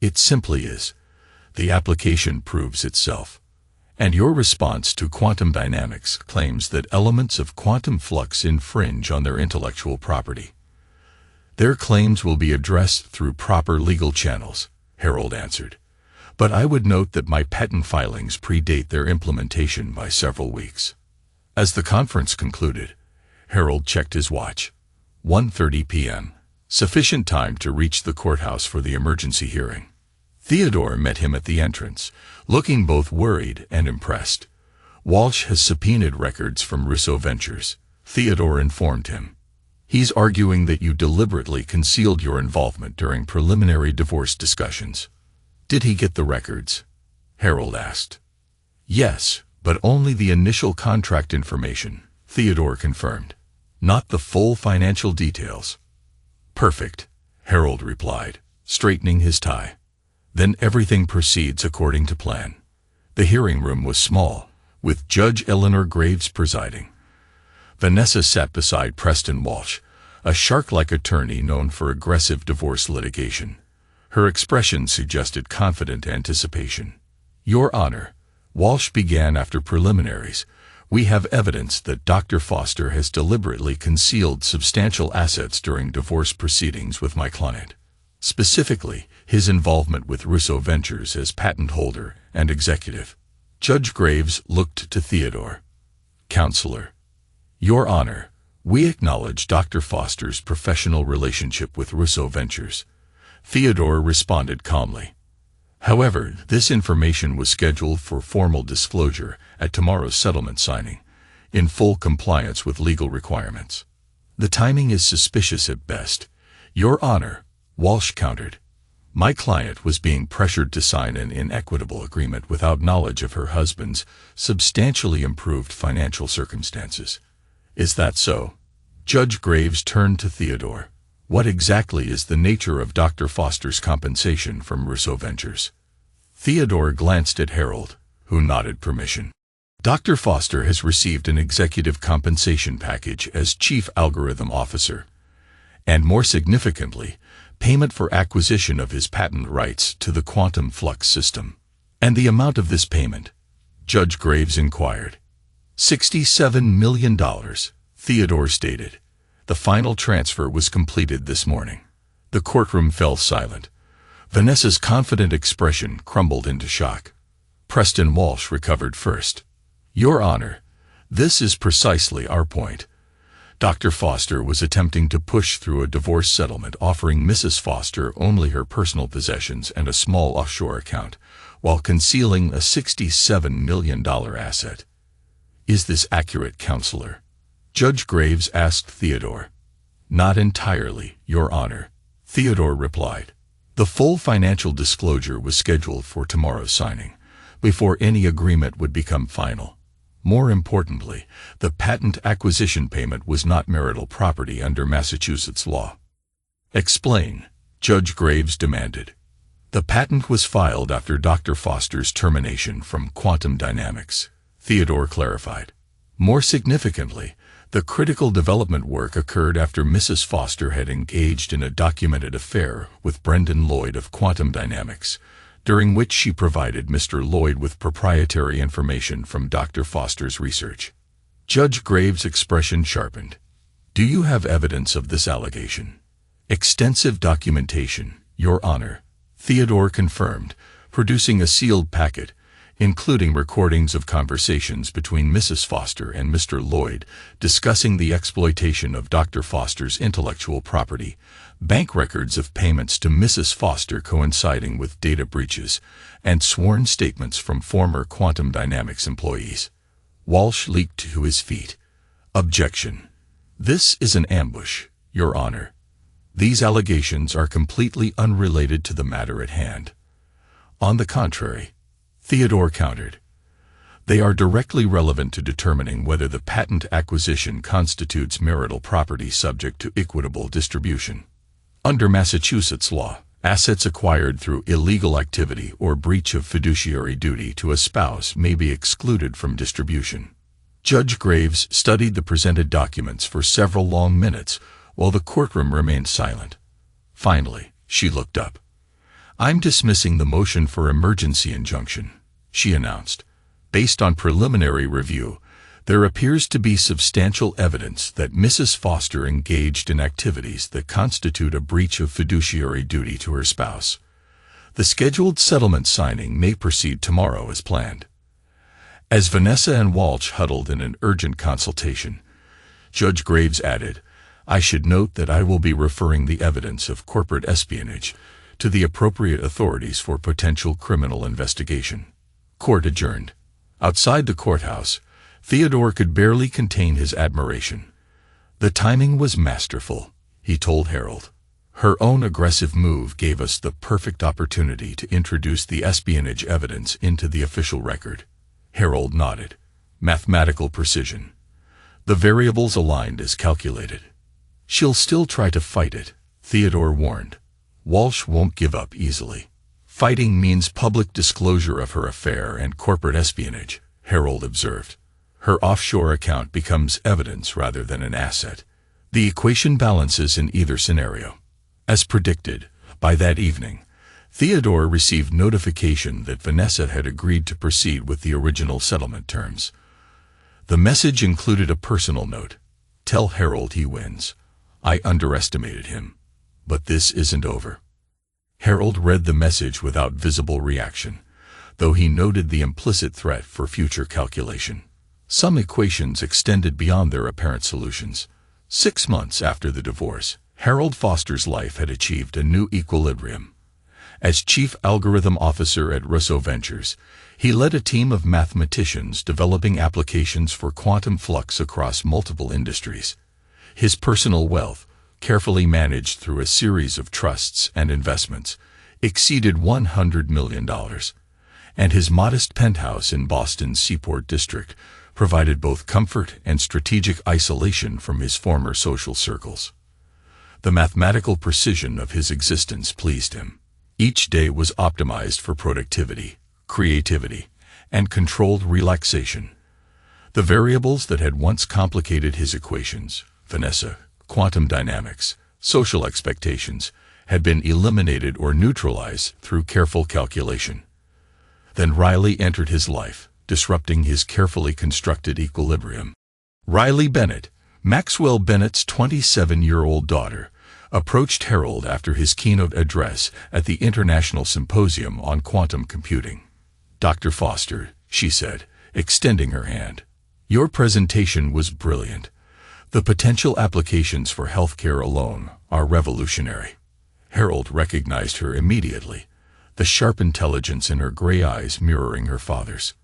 "It simply is. The application proves itself. And your response to quantum dynamics claims that elements of quantum flux infringe on their intellectual property. Their claims will be addressed through proper legal channels," Harold answered. "But I would note that my patent filings predate their implementation by several weeks." As the conference concluded, Harold checked his watch. 1:30 p.m. Sufficient time to reach the courthouse for the emergency hearing. Theodore met him at the entrance, looking both worried and impressed. "Walsh has subpoenaed records from Russo Ventures," Theodore informed him. "He's arguing that you deliberately concealed your involvement during preliminary divorce discussions." "Did he get the records?" Harold asked. "Yes, but only the initial contract information," Theodore confirmed. "Not the full financial details." "Perfect," Harold replied, straightening his tie. "Then everything proceeds according to plan." The hearing room was small, with Judge Eleanor Graves presiding. Vanessa sat beside Preston Walsh, a shark-like attorney known for aggressive divorce litigation. Her expression suggested confident anticipation. "Your Honor," Walsh began after preliminaries, "we have evidence that Dr. Foster has deliberately concealed substantial assets during divorce proceedings with my client. Specifically, his involvement with Russo Ventures as patent holder and executive." Judge Graves looked to Theodore. "Counselor." "Your Honor, we acknowledge Dr. Foster's professional relationship with Russo Ventures," Theodore responded calmly. "However, this information was scheduled for formal disclosure at tomorrow's settlement signing, in full compliance with legal requirements. The timing is suspicious at best." "Your Honor," Walsh countered, "my client was being pressured to sign an inequitable agreement without knowledge of her husband's substantially improved financial circumstances." "Is that so?" Judge Graves turned to Theodore. "What exactly is the nature of Dr. Foster's compensation from Russo Ventures?" Theodore glanced at Harold, who nodded permission. "Dr. Foster has received an executive compensation package as Chief Algorithm Officer, and more significantly, payment for acquisition of his patent rights to the quantum flux system." "And the amount of this payment?" Judge Graves inquired. $67 million, Theodore stated. "The final transfer was completed this morning." The courtroom fell silent. Vanessa's confident expression crumbled into shock. Preston Walsh recovered first. "Your Honor, this is precisely our point. Dr. Foster was attempting to push through a divorce settlement offering Mrs. Foster only her personal possessions and a small offshore account, while concealing a $67 million asset. Is this accurate, Counselor?" Judge Graves asked Theodore. "Not entirely, Your Honor," Theodore replied. "The full financial disclosure was scheduled for tomorrow's signing, before any agreement would become final. More importantly, the patent acquisition payment was not marital property under Massachusetts law. Explain, Judge Graves demanded. The patent was filed after Dr. Foster's termination from Quantum Dynamics, Theodore clarified. More significantly, the critical development work occurred after Mrs. Foster had engaged in a documented affair with Brendan Lloyd of Quantum Dynamics, during which she provided Mr. Lloyd with proprietary information from Dr. Foster's research. Judge Graves' expression sharpened. Do you have evidence of this allegation? Extensive documentation, Your Honor, Theodore confirmed, producing a sealed packet, including recordings of conversations between Mrs. Foster and Mr. Lloyd discussing the exploitation of Dr. Foster's intellectual property, bank records of payments to Mrs. Foster coinciding with data breaches, and sworn statements from former Quantum Dynamics employees. Walsh leaped to his feet. Objection. This is an ambush, Your Honor. These allegations are completely unrelated to the matter at hand. On the contrary, Theodore countered, they are directly relevant to determining whether the patent acquisition constitutes marital property subject to equitable distribution. Under Massachusetts law, assets acquired through illegal activity or breach of fiduciary duty to a spouse may be excluded from distribution. Judge Graves studied the presented documents for several long minutes while the courtroom remained silent. Finally, she looked up. I'm dismissing the motion for emergency injunction, she announced. Based on preliminary review, there appears to be substantial evidence that Mrs. Foster engaged in activities that constitute a breach of fiduciary duty to her spouse. The scheduled settlement signing may proceed tomorrow as planned. As Vanessa and Walsh huddled in an urgent consultation, Judge Graves added, I should note that I will be referring the evidence of corporate espionage to the appropriate authorities for potential criminal investigation. Court adjourned. Outside the courthouse, Theodore could barely contain his admiration. The timing was masterful, he told Harold. Her own aggressive move gave us the perfect opportunity to introduce the espionage evidence into the official record. Harold nodded. Mathematical precision. The variables aligned as calculated. She'll still try to fight it, Theodore warned. Walsh won't give up easily. Fighting means public disclosure of her affair and corporate espionage, Harold observed. Her offshore account becomes evidence rather than an asset. The equation balances in either scenario. As predicted, by that evening, Theodore received notification that Vanessa had agreed to proceed with the original settlement terms. The message included a personal note. Tell Harold he wins. I underestimated him. But this isn't over. Harold read the message without visible reaction, though he noted the implicit threat for future calculation. Some equations extended beyond their apparent solutions. 6 months after the divorce, Harold Foster's life had achieved a new equilibrium. As chief algorithm officer at Russo Ventures, he led a team of mathematicians developing applications for quantum flux across multiple industries. His personal wealth, carefully managed through a series of trusts and investments, exceeded $100 million, and his modest penthouse in Boston's Seaport District provided both comfort and strategic isolation from his former social circles. The mathematical precision of his existence pleased him. Each day was optimized for productivity, creativity, and controlled relaxation. The variables that had once complicated his equations, Vanessa, quantum dynamics, social expectations, had been eliminated or neutralized through careful calculation. Then Riley entered his life, disrupting his carefully constructed equilibrium. Riley Bennett, Maxwell Bennett's 27-year-old daughter, approached Harold after his keynote address at the International Symposium on Quantum Computing. Dr. Foster, she said, extending her hand. Your presentation was brilliant. The potential applications for healthcare alone are revolutionary. Harold recognized her immediately, the sharp intelligence in her gray eyes mirroring her father's.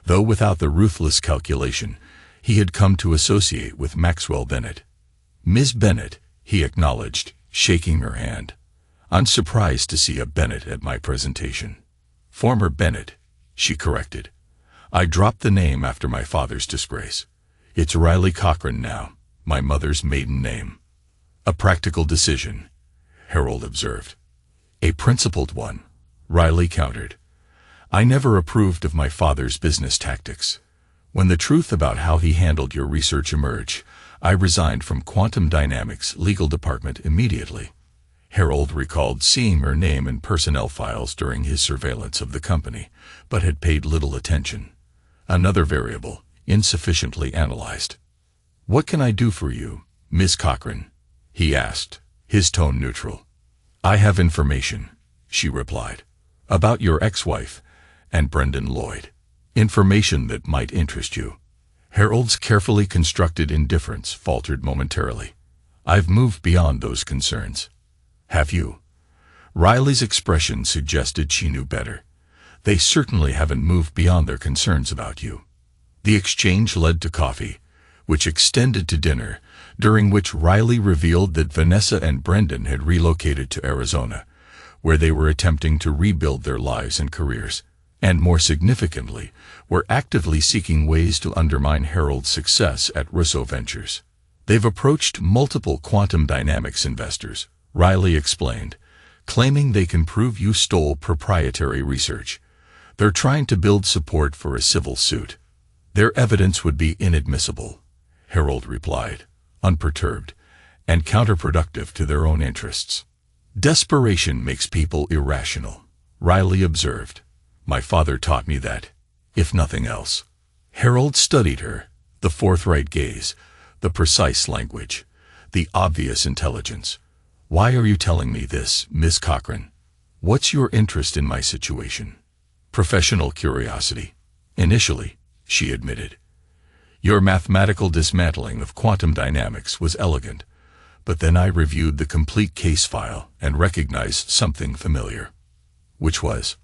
Though without the ruthless calculation, he had come to associate with Maxwell Bennett. Ms. Bennett, he acknowledged, shaking her hand. I'm surprised to see a Bennett at my presentation. Former Bennett, she corrected. I dropped the name after my father's disgrace. It's Riley Cochran now, my mother's maiden name. A practical decision, Harold observed. A principled one, Riley countered. I never approved of my father's business tactics. When the truth about how he handled your research emerged, I resigned from Quantum Dynamics' legal department immediately. Harold recalled seeing her name in personnel files during his surveillance of the company, but had paid little attention. Another variable, insufficiently analyzed. What can I do for you, Miss Cochran? He asked, his tone neutral. I have information, she replied, about your ex-wife and Brendan Lloyd. Information that might interest you. Harold's carefully constructed indifference faltered momentarily. I've moved beyond those concerns. Have you? Riley's expression suggested she knew better. They certainly haven't moved beyond their concerns about you. The exchange led to coffee, which extended to dinner, during which Riley revealed that Vanessa and Brendan had relocated to Arizona, where they were attempting to rebuild their lives and careers, and more significantly, were actively seeking ways to undermine Harold's success at Russo Ventures. They've approached multiple quantum dynamics investors, Riley explained, claiming they can prove you stole proprietary research. They're trying to build support for a civil suit. Their evidence would be inadmissible, Harold replied, unperturbed, and counterproductive to their own interests. Desperation makes people irrational, Riley observed. My father taught me that, if nothing else. Harold studied her, the forthright gaze, the precise language, the obvious intelligence. Why are you telling me this, Miss Cochran? What's your interest in my situation? Professional curiosity. Initially, she admitted. Your mathematical dismantling of quantum dynamics was elegant, but then I reviewed the complete case file and recognized something familiar. Which was?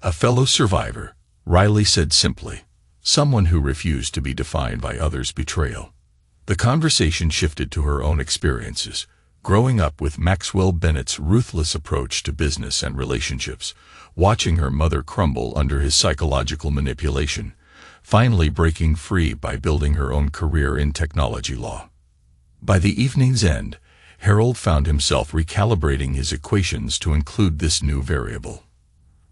A fellow survivor, Riley said simply, someone who refused to be defined by others' betrayal. The conversation shifted to her own experiences, growing up with Maxwell Bennett's ruthless approach to business and relationships, watching her mother crumble under his psychological manipulation, finally breaking free by building her own career in technology law. By the evening's end, Harold found himself recalibrating his equations to include this new variable.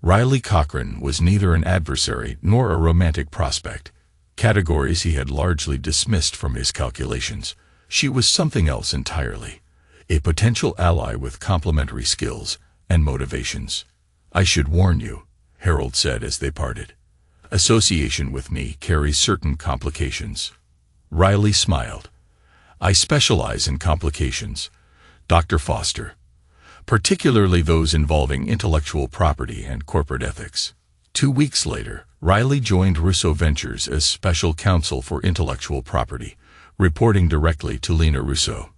Riley Cochran was neither an adversary nor a romantic prospect, categories he had largely dismissed from his calculations. She was something else entirely, a potential ally with complementary skills and motivations. I should warn you, Harold said as they parted. Association with me carries certain complications. Riley smiled. I specialize in complications, Dr. Foster, particularly those involving intellectual property and corporate ethics. 2 weeks later, Riley joined Russo Ventures as special counsel for intellectual property, reporting directly to Lena Russo.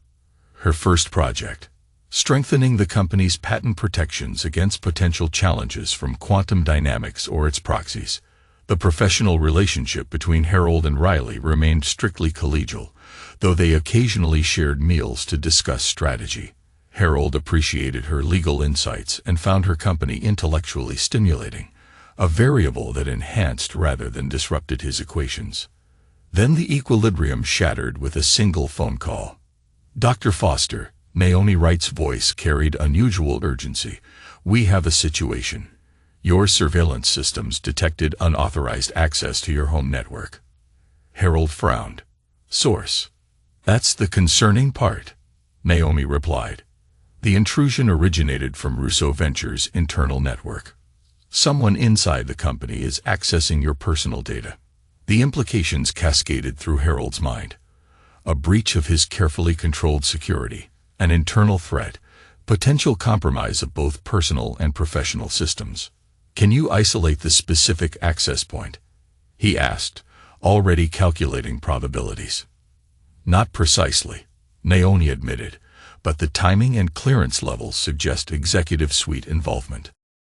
Her first project, strengthening the company's patent protections against potential challenges from quantum dynamics or its proxies. The professional relationship between Harold and Riley remained strictly collegial, though they occasionally shared meals to discuss strategy. Harold appreciated her legal insights and found her company intellectually stimulating, a variable that enhanced rather than disrupted his equations. Then the equilibrium shattered with a single phone call. Dr. Foster, Naomi Wright's voice carried unusual urgency. We have a situation. Your surveillance systems detected unauthorized access to your home network. Harold frowned. Source. That's the concerning part, Naomi replied. The intrusion originated from Russo Ventures' internal network. Someone inside the company is accessing your personal data. The implications cascaded through Harold's mind. A breach of his carefully controlled security, an internal threat, potential compromise of both personal and professional systems. Can you isolate the specific access point? He asked, already calculating probabilities. Not precisely, Naomi admitted, but the timing and clearance levels suggest executive suite involvement.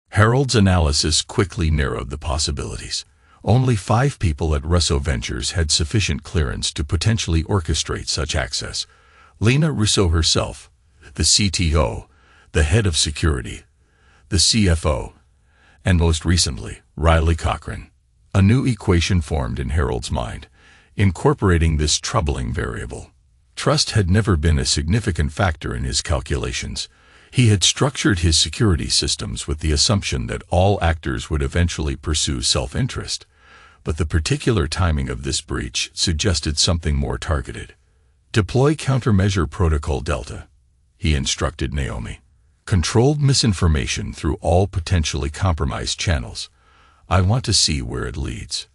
Harold's analysis quickly narrowed the possibilities. Only 5 people at Russo Ventures had sufficient clearance to potentially orchestrate such access. Lena Russo herself, the CTO, the head of security, the CFO, and most recently, Riley Cochran. A new equation formed in Harold's mind, incorporating this troubling variable. Trust had never been a significant factor in his calculations. He had structured his security systems with the assumption that all actors would eventually pursue self-interest, but the particular timing of this breach suggested something more targeted. "Deploy countermeasure protocol Delta," he instructed Naomi. "Controlled misinformation through all potentially compromised channels. I want to see where it leads."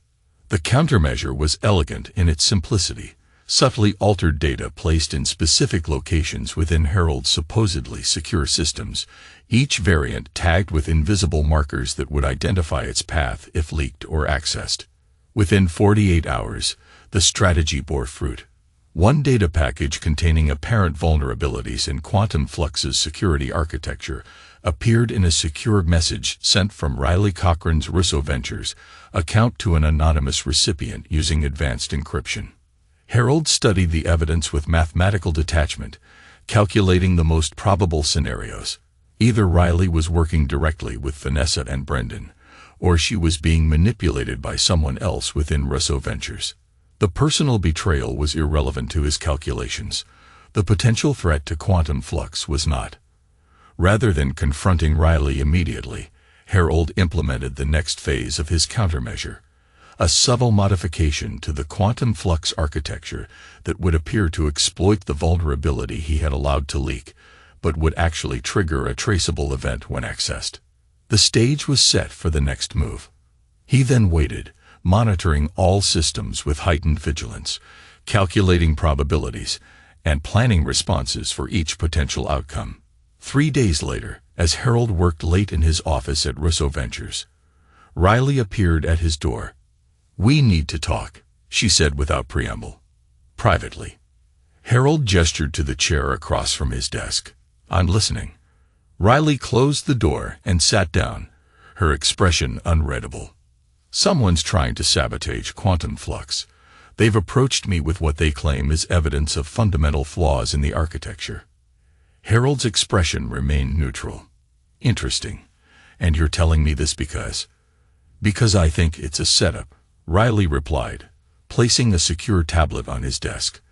The countermeasure was elegant in its simplicity. Subtly altered data placed in specific locations within Harold's supposedly secure systems, each variant tagged with invisible markers that would identify its path if leaked or accessed. Within 48 hours, the strategy bore fruit. One data package containing apparent vulnerabilities in Quantum Flux's security architecture appeared in a secure message sent from Riley Cochran's Russo Ventures account to an anonymous recipient using advanced encryption. Harold studied the evidence with mathematical detachment, calculating the most probable scenarios. Either Riley was working directly with Vanessa and Brendan, or she was being manipulated by someone else within Russo Ventures. The personal betrayal was irrelevant to his calculations. The potential threat to Quantum Flux was not. Rather than confronting Riley immediately, Harold implemented the next phase of his countermeasure, a subtle modification to the Quantum Flux architecture that would appear to exploit the vulnerability he had allowed to leak, but would actually trigger a traceable event when accessed. The stage was set for the next move. He then waited, monitoring all systems with heightened vigilance, calculating probabilities, and planning responses for each potential outcome. 3 days later, as Harold worked late in his office at Russo Ventures, Riley appeared at his door. "We need to talk," she said without preamble. "Privately." Harold gestured to the chair across from his desk. "I'm listening." Riley closed the door and sat down, her expression unreadable. "Someone's trying to sabotage Quantum Flux. They've approached me with what they claim is evidence of fundamental flaws in the architecture." Harold's expression remained neutral. "Interesting. And you're telling me this because?" "Because I think it's a setup," Riley replied, placing a secure tablet on his desk.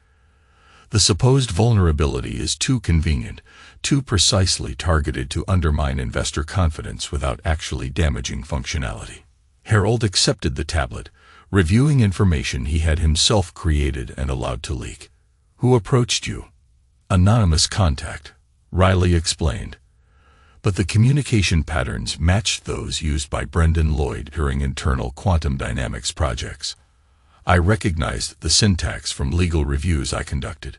"The supposed vulnerability is too convenient, too precisely targeted to undermine investor confidence without actually damaging functionality." Harold accepted the tablet, reviewing information he had himself created and allowed to leak. "Who approached you?" "Anonymous contact," Riley explained. But the communication patterns matched those used by Brendan Lloyd during internal quantum dynamics projects. I recognized the syntax from legal reviews I conducted.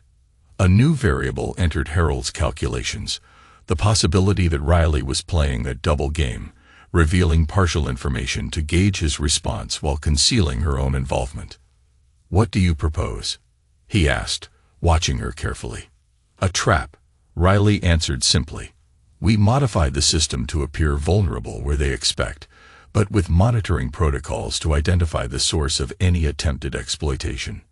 A new variable entered Harold's calculations, the possibility that Riley was playing a double game, revealing partial information to gauge his response while concealing her own involvement. "What do you propose?" he asked, watching her carefully. "A trap," Riley answered simply. "We modify the system to appear vulnerable where they expect, but with monitoring protocols to identify the source of any attempted exploitation."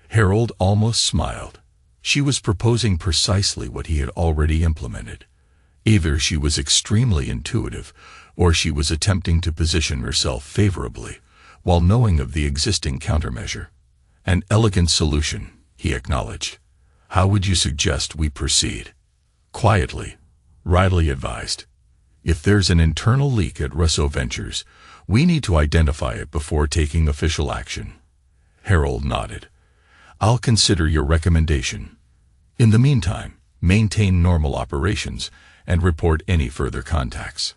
Harold almost smiled. She was proposing precisely what he had already implemented. Either she was extremely intuitive, or she was attempting to position herself favorably, while knowing of the existing countermeasure. "An elegant solution," he acknowledged. "How would you suggest we proceed?" "Quietly," Riley advised. "If there's an internal leak at Russo Ventures, we need to identify it before taking official action." Harold nodded. "I'll consider your recommendation. In the meantime, maintain normal operations and report any further contacts."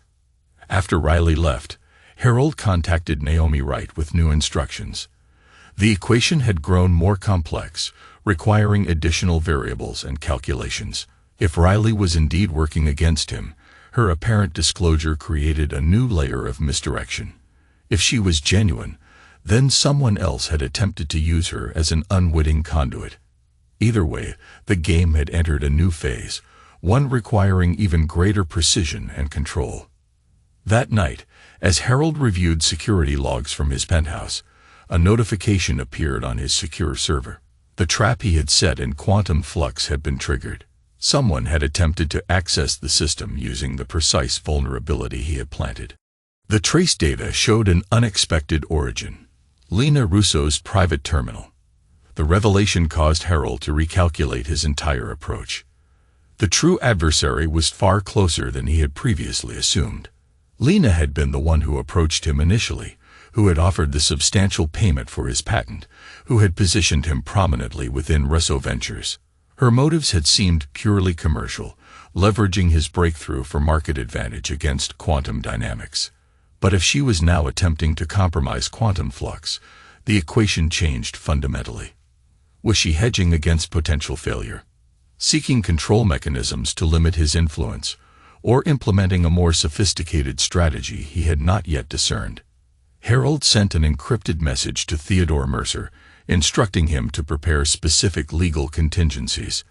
After Riley left, Harold contacted Naomi Wright with new instructions. The equation had grown more complex, requiring additional variables and calculations. If Riley was indeed working against him, her apparent disclosure created a new layer of misdirection. If she was genuine, then someone else had attempted to use her as an unwitting conduit. Either way, the game had entered a new phase, one requiring even greater precision and control. That night, as Harold reviewed security logs from his penthouse, a notification appeared on his secure server. The trap he had set in Quantum Flux had been triggered. Someone had attempted to access the system using the precise vulnerability he had planted. The trace data showed an unexpected origin. Lena Russo's private terminal. The revelation caused Harold to recalculate his entire approach. The true adversary was far closer than he had previously assumed. Lena had been the one who approached him initially, who had offered the substantial payment for his patent, who had positioned him prominently within Russo Ventures. Her motives had seemed purely commercial, leveraging his breakthrough for market advantage against quantum dynamics. But if she was now attempting to compromise quantum flux, the equation changed fundamentally. Was she hedging against potential failure, seeking control mechanisms to limit his influence, or implementing a more sophisticated strategy he had not yet discerned? Harold sent an encrypted message to Theodore Mercer, instructing him to prepare specific legal contingencies.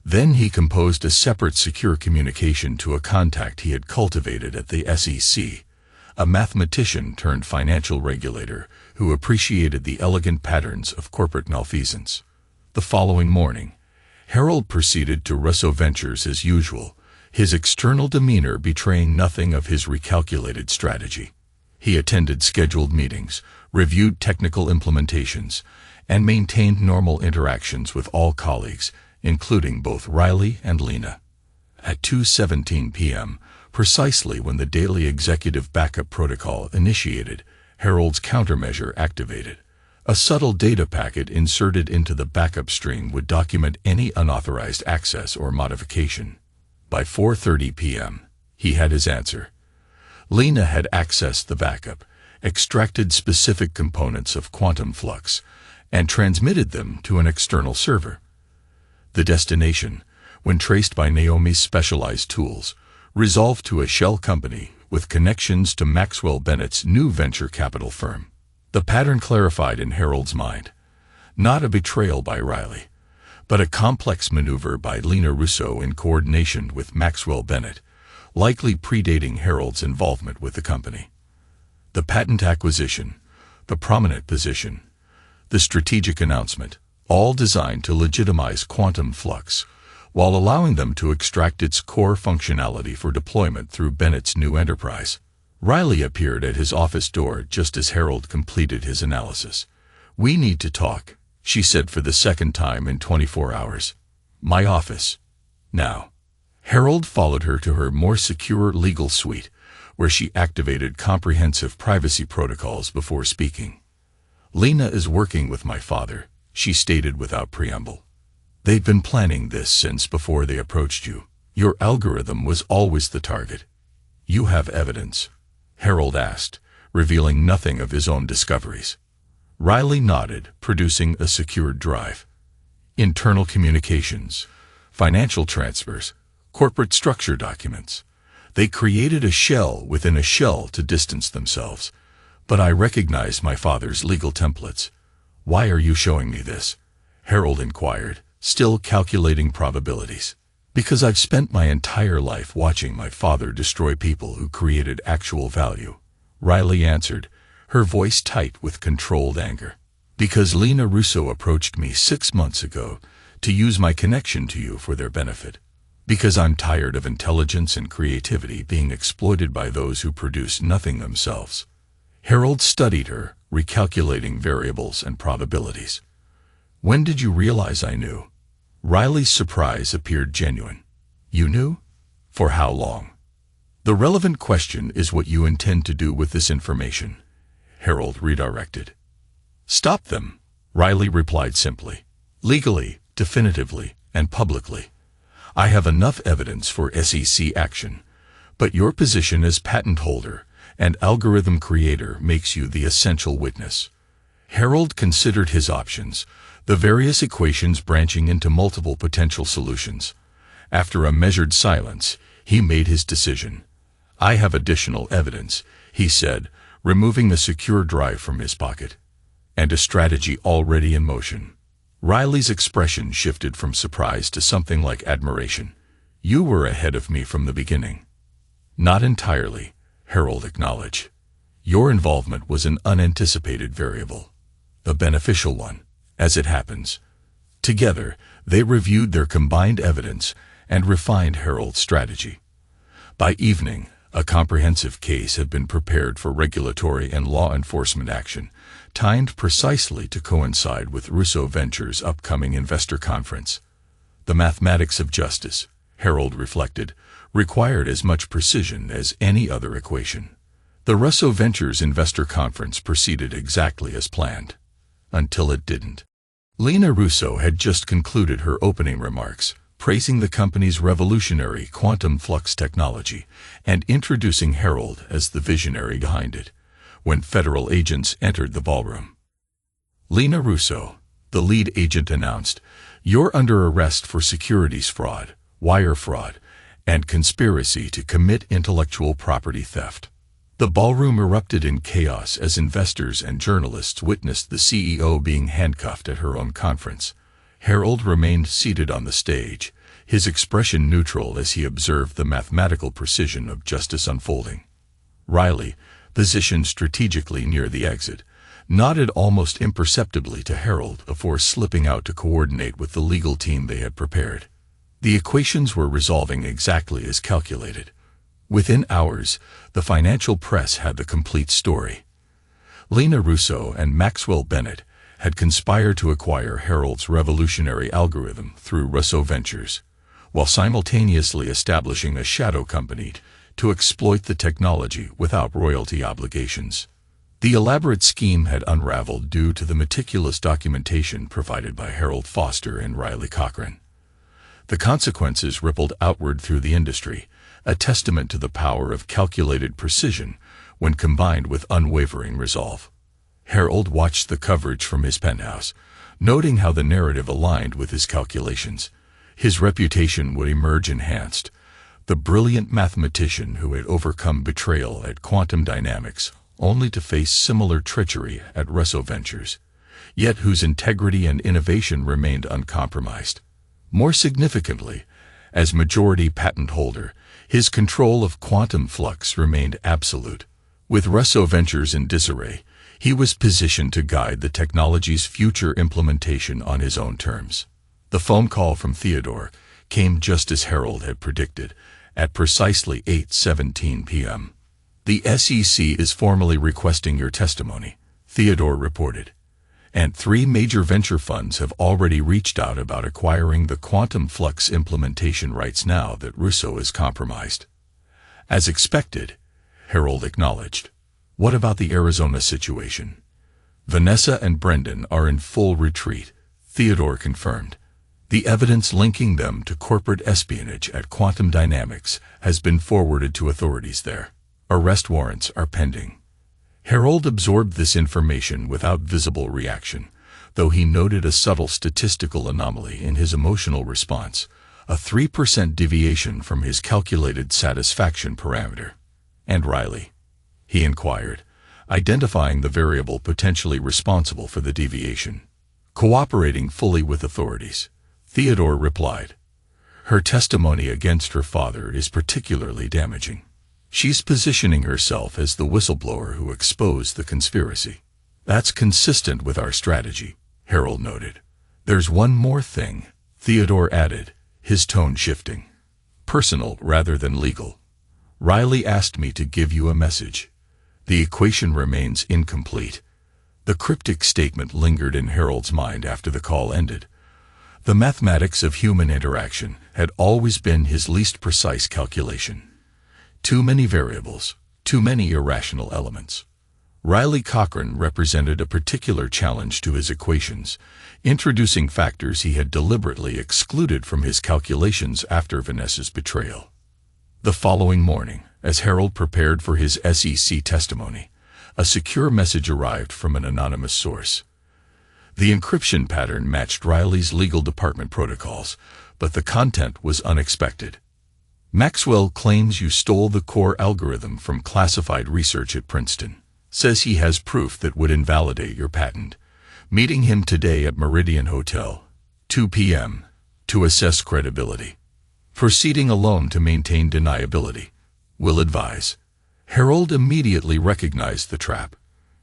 Then he composed a separate secure communication to a contact he had cultivated at the SEC, a mathematician turned financial regulator who appreciated the elegant patterns of corporate malfeasance. The following morning, Harold proceeded to Russo Ventures as usual, his external demeanor betraying nothing of his recalculated strategy. He attended scheduled meetings, reviewed technical implementations, and maintained normal interactions with all colleagues, including both Riley and Lena. At 2:17 p.m., precisely when the daily executive backup protocol initiated, Harold's countermeasure activated. A subtle data packet inserted into the backup stream would document any unauthorized access or modification. By 4:30 p.m., he had his answer. Lena had accessed the backup, extracted specific components of quantum flux, and transmitted them to an external server. The destination, when traced by Naomi's specialized tools, resolved to a shell company with connections to Maxwell Bennett's new venture capital firm. The pattern clarified in Harold's mind. Not a betrayal by Riley, but a complex maneuver by Lena Russo in coordination with Maxwell Bennett, likely predating Harold's involvement with the company. The patent acquisition, the prominent position, the strategic announcement, all designed to legitimize quantum flux, while allowing them to extract its core functionality for deployment through Bennett's new enterprise. Riley appeared at his office door just as Harold completed his analysis. "We need to talk," she said for the second time in 24 hours. "My office. Now." Harold followed her to her more secure legal suite, where she activated comprehensive privacy protocols before speaking. "Lena is working with my father," she stated without preamble. "They've been planning this since before they approached you. Your algorithm was always the target." "You have evidence?" Harold asked, revealing nothing of his own discoveries. Riley nodded, producing a secured drive. "Internal communications, financial transfers, corporate structure documents. They created a shell within a shell to distance themselves. But I recognize my father's legal templates." "Why are you showing me this?" Harold inquired, still calculating probabilities. "Because I've spent my entire life watching my father destroy people who created actual value," Riley answered, her voice tight with controlled anger. "Because Lena Russo approached me 6 months ago to use my connection to you for their benefit. Because I'm tired of intelligence and creativity being exploited by those who produce nothing themselves." Harold studied her, recalculating variables and probabilities. "When did you realize I knew?" Riley's surprise appeared genuine. "You knew? For how long?" "The relevant question is what you intend to do with this information," Harold redirected. "Stop them," Riley replied simply. "Legally, definitively, and publicly. I have enough evidence for SEC action, but your position as patent holder and algorithm creator makes you the essential witness." Harold considered his options, the various equations branching into multiple potential solutions. After a measured silence, he made his decision. "I have additional evidence," he said, removing the secure drive from his pocket. "And a strategy already in motion." Riley's expression shifted from surprise to something like admiration. "You were ahead of me from the beginning." "Not entirely," Harold acknowledged. "Your involvement was an unanticipated variable. A beneficial one, as it happens." Together, they reviewed their combined evidence and refined Harold's strategy. By evening, A comprehensive case had been prepared for regulatory and law enforcement action, timed precisely to coincide with Russo Ventures' upcoming investor conference. The mathematics of justice, Harold reflected, required as much precision as any other equation. The Russo Ventures investor conference proceeded exactly as planned. Until it didn't. Lena Russo had just concluded her opening remarks, praising the company's revolutionary quantum flux technology and introducing Harold as the visionary behind it, when federal agents entered the ballroom. Lena Russo, the lead agent, announced, "You're under arrest for securities fraud, wire fraud, and conspiracy to commit intellectual property theft." The ballroom erupted in chaos as investors and journalists witnessed the CEO being handcuffed at her own conference. Harold remained seated on the stage, his expression neutral as he observed the mathematical precision of justice unfolding. Riley, positioned strategically near the exit, nodded almost imperceptibly to Harold before slipping out to coordinate with the legal team they had prepared. The equations were resolving exactly as calculated. Within hours, the financial press had the complete story. Lena Russo and Maxwell Bennett had conspired to acquire Harold's revolutionary algorithm through Russo Ventures, while simultaneously establishing a shadow company to exploit the technology without royalty obligations. The elaborate scheme had unraveled due to the meticulous documentation provided by Harold Foster and Riley Cochran. The consequences rippled outward through the industry, a testament to the power of calculated precision when combined with unwavering resolve. Harold watched the coverage from his penthouse, noting how the narrative aligned with his calculations. His reputation would emerge enhanced. The brilliant mathematician who had overcome betrayal at quantum dynamics only to face similar treachery at Russo Ventures, yet whose integrity and innovation remained uncompromised. More significantly, as majority patent holder, his control of quantum flux remained absolute. With Russo Ventures in disarray, he was positioned to guide the technology's future implementation on his own terms. The phone call from Theodore came just as Harold had predicted, at precisely 8:17 p.m. "The SEC is formally requesting your testimony," Theodore reported, "and 3 major venture funds have already reached out about acquiring the quantum flux implementation rights now that Russo is compromised." "As expected," Harold acknowledged. "What about the Arizona situation?" "Vanessa and Brendan are in full retreat," Theodore confirmed. "The evidence linking them to corporate espionage at Quantum Dynamics has been forwarded to authorities there. Arrest warrants are pending." Harold absorbed this information without visible reaction, though he noted a subtle statistical anomaly in his emotional response, a 3% deviation from his calculated satisfaction parameter. "And Riley?" he inquired, identifying the variable potentially responsible for the deviation. "Cooperating fully with authorities," Theodore replied. "Her testimony against her father is particularly damaging. She's positioning herself as the whistleblower who exposed the conspiracy." "That's consistent with our strategy," Harold noted. "There's one more thing," Theodore added, his tone shifting. "Personal rather than legal. Riley asked me to give you a message. The equation remains incomplete." The cryptic statement lingered in Harold's mind after the call ended. The mathematics of human interaction had always been his least precise calculation. Too many variables, too many irrational elements. Riley Cochran represented a particular challenge to his equations, introducing factors he had deliberately excluded from his calculations after Vanessa's betrayal. The following morning, as Harold prepared for his SEC testimony, a secure message arrived from an anonymous source. The encryption pattern matched Riley's legal department protocols, but the content was unexpected. "Maxwell claims you stole the core algorithm from classified research at Princeton. Says he has proof that would invalidate your patent. Meeting him today at Meridian Hotel, 2 p.m., to assess credibility. Proceeding alone to maintain deniability. Will advise." Harold immediately recognized the trap.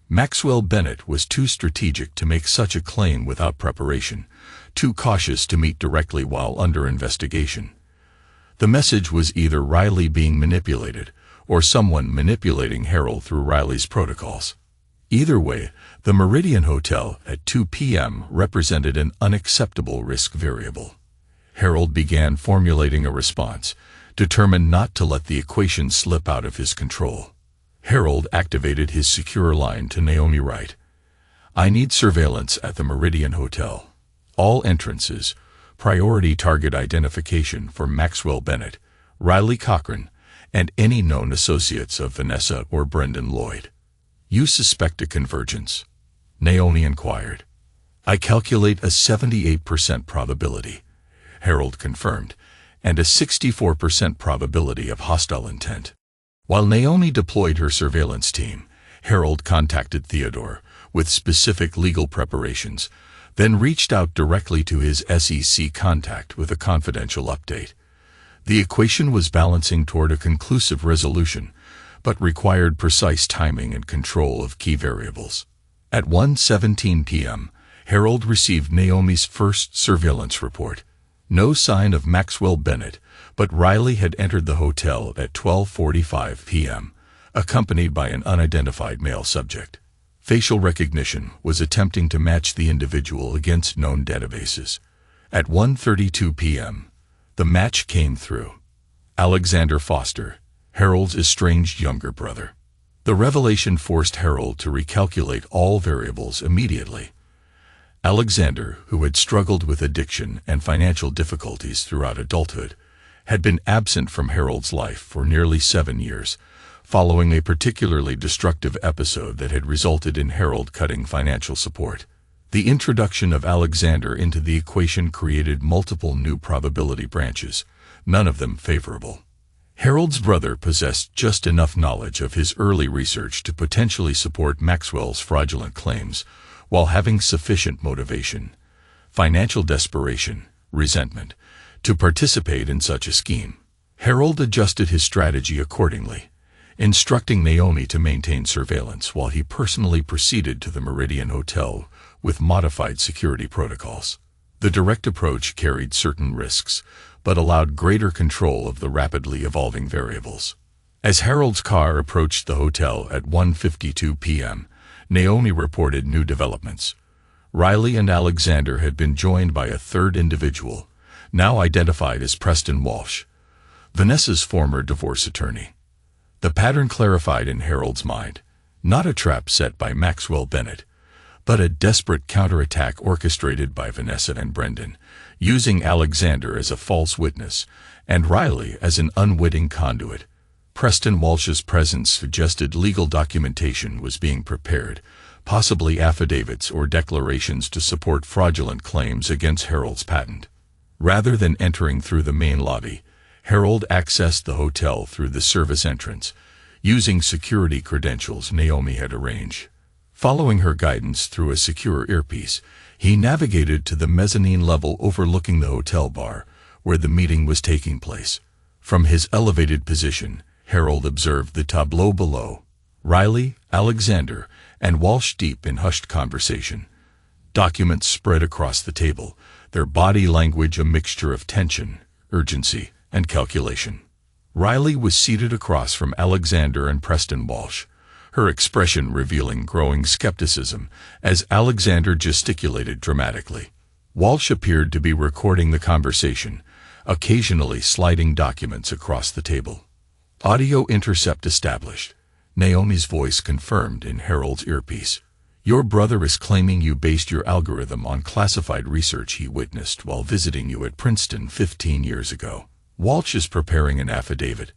Maxwell Bennett was too strategic to make such a claim without preparation, too cautious to meet directly while under investigation. The message was either Riley being manipulated, or someone manipulating Harold through Riley's protocols. Either way, the Meridian Hotel at 2 p.m. represented an unacceptable risk variable. Harold began formulating a response, determined not to let the equation slip out of his control. Harold activated his secure line to Naomi Wright. "I need surveillance at the Meridian Hotel. All entrances, priority target identification for Maxwell Bennett, Riley Cochran, and any known associates of Vanessa or Brendan Lloyd. You suspect a convergence?" Naomi inquired. "I calculate a 78% probability," Harold confirmed, "and a 64% probability of hostile intent." While Naomi deployed her surveillance team, Harold contacted Theodore with specific legal preparations, then reached out directly to his SEC contact with a confidential update. The equation was balancing toward a conclusive resolution, but required precise timing and control of key variables. At 1:17 p.m., Harold received Naomi's first surveillance report. No sign of Maxwell Bennett, but Riley had entered the hotel at 12:45 p.m., accompanied by an unidentified male subject. Facial recognition was attempting to match the individual against known databases. At 1:32 p.m., the match came through. Alexander Foster, Harold's estranged younger brother. The revelation forced Harold to recalculate all variables immediately. Alexander, who had struggled with addiction and financial difficulties throughout adulthood, had been absent from Harold's life for nearly 7 years, following a particularly destructive episode that had resulted in Harold cutting financial support. The introduction of Alexander into the equation created multiple new probability branches, none of them favorable. Harold's brother possessed just enough knowledge of his early research to potentially support Maxwell's fraudulent claims, while having sufficient motivation, financial desperation, resentment, to participate in such a scheme. Harold adjusted his strategy accordingly, instructing Naomi to maintain surveillance while he personally proceeded to the Meridian Hotel with modified security protocols. The direct approach carried certain risks, but allowed greater control of the rapidly evolving variables. As Harold's car approached the hotel at 1:52 p.m., Naomi reported new developments. Riley and Alexander had been joined by a third individual, now identified as Preston Walsh, Vanessa's former divorce attorney. The pattern clarified in Harold's mind, not a trap set by Maxwell Bennett, but a desperate counterattack orchestrated by Vanessa and Brendan, using Alexander as a false witness and Riley as an unwitting conduit. Preston Walsh's presence suggested legal documentation was being prepared, possibly affidavits or declarations to support fraudulent claims against Harold's patent. Rather than entering through the main lobby, Harold accessed the hotel through the service entrance, using security credentials Naomi had arranged. Following her guidance through a secure earpiece, he navigated to the mezzanine level overlooking the hotel bar, where the meeting was taking place. From his elevated position, Harold observed the tableau below, Riley, Alexander, and Walsh deep in hushed conversation. Documents spread across the table, their body language a mixture of tension, urgency, and calculation. Riley was seated across from Alexander and Preston Walsh, her expression revealing growing skepticism as Alexander gesticulated dramatically. Walsh appeared to be recording the conversation, occasionally sliding documents across the table. Audio intercept established. Naomi's voice confirmed in Harold's earpiece. "Your brother is claiming you based your algorithm on classified research he witnessed while visiting you at Princeton 15 years ago. Walsh is preparing an affidavit."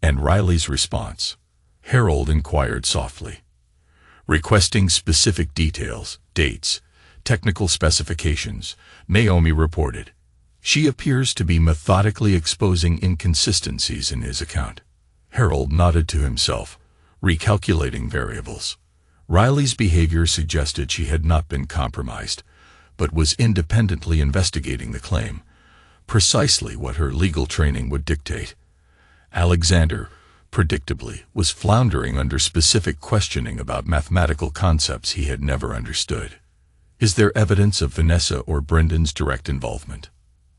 And Riley's response? Harold inquired softly. "Requesting specific details, dates, technical specifications," Naomi reported. "She appears to be methodically exposing inconsistencies in his account." Harold nodded to himself, recalculating variables. Riley's behavior suggested she had not been compromised, but was independently investigating the claim, precisely what her legal training would dictate. Alexander, predictably, was floundering under specific questioning about mathematical concepts he had never understood. "Is there evidence of Vanessa or Brendan's direct involvement?"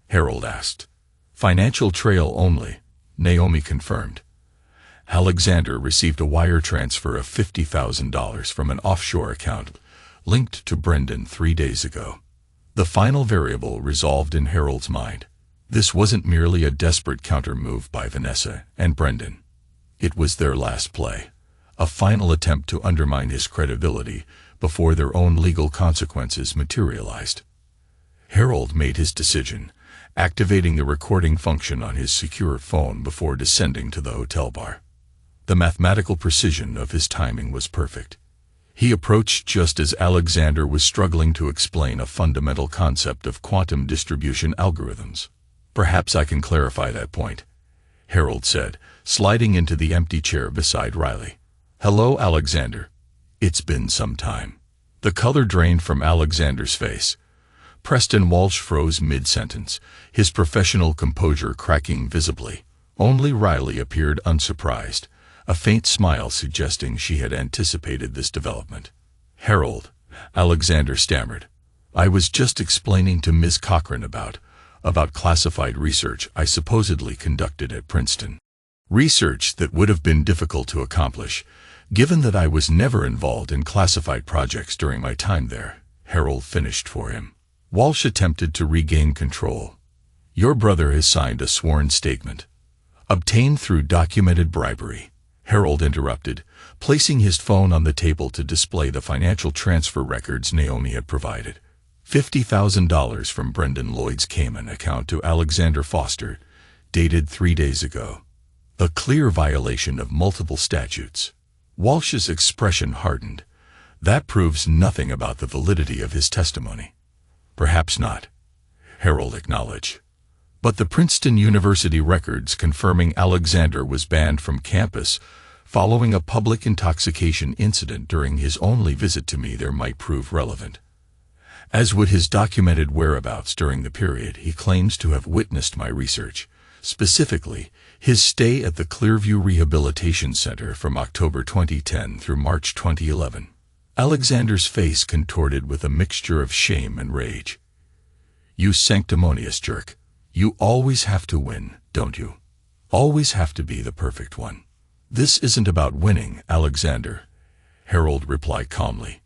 Harold asked. "Financial trail only," Naomi confirmed. Alexander received a wire transfer of $50,000 from an offshore account linked to Brendan 3 days ago. The final variable resolved in Harold's mind. This wasn't merely a desperate counter-move by Vanessa and Brendan. It was their last play, a final attempt to undermine his credibility before their own legal consequences materialized. Harold made his decision, activating the recording function on his secure phone before descending to the hotel bar. The mathematical precision of his timing was perfect. He approached just as Alexander was struggling to explain a fundamental concept of quantum distribution algorithms. "Perhaps I can clarify that point," Harold said, sliding into the empty chair beside Riley. "Hello, Alexander. It's been some time." The color drained from Alexander's face. Preston Walsh froze mid-sentence, his professional composure cracking visibly. Only Riley appeared unsurprised, a faint smile suggesting she had anticipated this development. "Harold," Alexander stammered, "I was just explaining to Ms. Cochran about classified research I supposedly conducted at Princeton. Research that would have been difficult to accomplish, given that I was never involved in classified projects during my time there," Harold finished for him. Walsh attempted to regain control. "Your brother has signed a sworn statement, obtained through documented bribery," Harold interrupted, placing his phone on the table to display the financial transfer records Naomi had provided. $50,000 from Brendan Lloyd's Cayman account to Alexander Foster, dated 3 days ago. A clear violation of multiple statutes. Walsh's expression hardened. "That proves nothing about the validity of his testimony." "Perhaps not," Harold acknowledged. "But the Princeton University records confirming Alexander was banned from campus following a public intoxication incident during his only visit to me there might prove relevant. As would his documented whereabouts during the period he claims to have witnessed my research, specifically his stay at the Clearview Rehabilitation Center from October 2010 through March 2011. Alexander's face contorted with a mixture of shame and rage. "You sanctimonious jerk. You always have to win, don't you? Always have to be the perfect one." "This isn't about winning, Alexander," Harold replied calmly.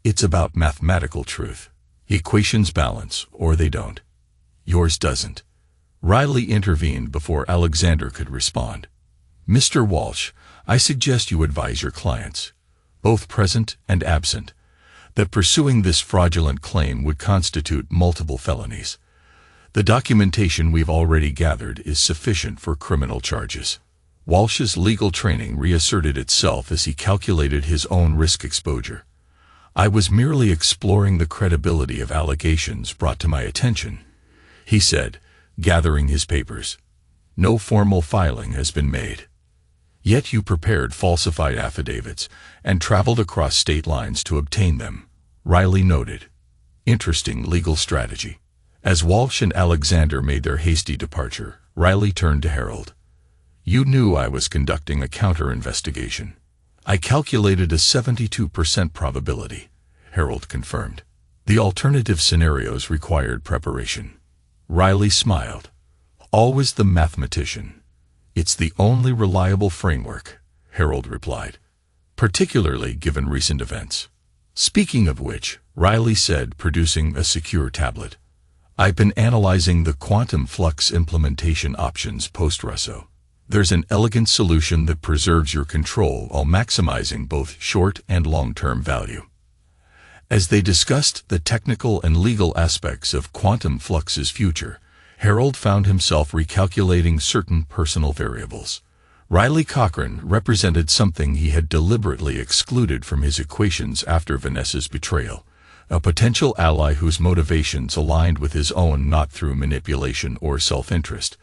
"It's about mathematical truth. Equations balance, or they don't. Yours doesn't." Riley intervened before Alexander could respond. "Mr. Walsh, I suggest you advise your clients, both present and absent, that pursuing this fraudulent claim would constitute multiple felonies. The documentation we've already gathered is sufficient for criminal charges." Walsh's legal training reasserted itself as he calculated his own risk exposure. "I was merely exploring the credibility of allegations brought to my attention," he said, gathering his papers. "No formal filing has been made. Yet you prepared falsified affidavits and traveled across state lines to obtain them," Riley noted. "Interesting legal strategy." As Walsh and Alexander made their hasty departure, Riley turned to Harold. "You knew I was conducting a counter-investigation." "I calculated a 72% probability," Harold confirmed. "The alternative scenarios required preparation." Riley smiled. "Always the mathematician. It's the only reliable framework," Harold replied, "particularly given recent events." "Speaking of which," Riley said, producing a secure tablet, "I've been analyzing the quantum flux implementation options post-Russo. There's an elegant solution that preserves your control while maximizing both short and long-term value." As they discussed the technical and legal aspects of quantum flux's future, Harold found himself recalculating certain personal variables. Riley Cochran represented something he had deliberately excluded from his equations after Vanessa's betrayal, a potential ally whose motivations aligned with his own not through manipulation or self-interest,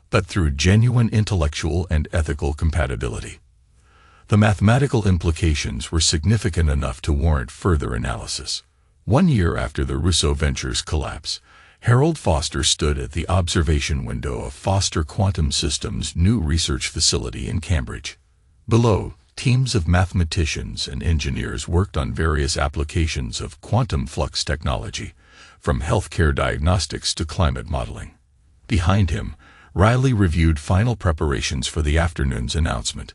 but through genuine intellectual and ethical compatibility. The mathematical implications were significant enough to warrant further analysis. 1 year after the Russo Ventures collapse, Harold Foster stood at the observation window of Foster Quantum Systems' new research facility in Cambridge. Below, teams of mathematicians and engineers worked on various applications of quantum flux technology, from healthcare diagnostics to climate modeling. Behind him, Riley reviewed final preparations for the afternoon's announcement.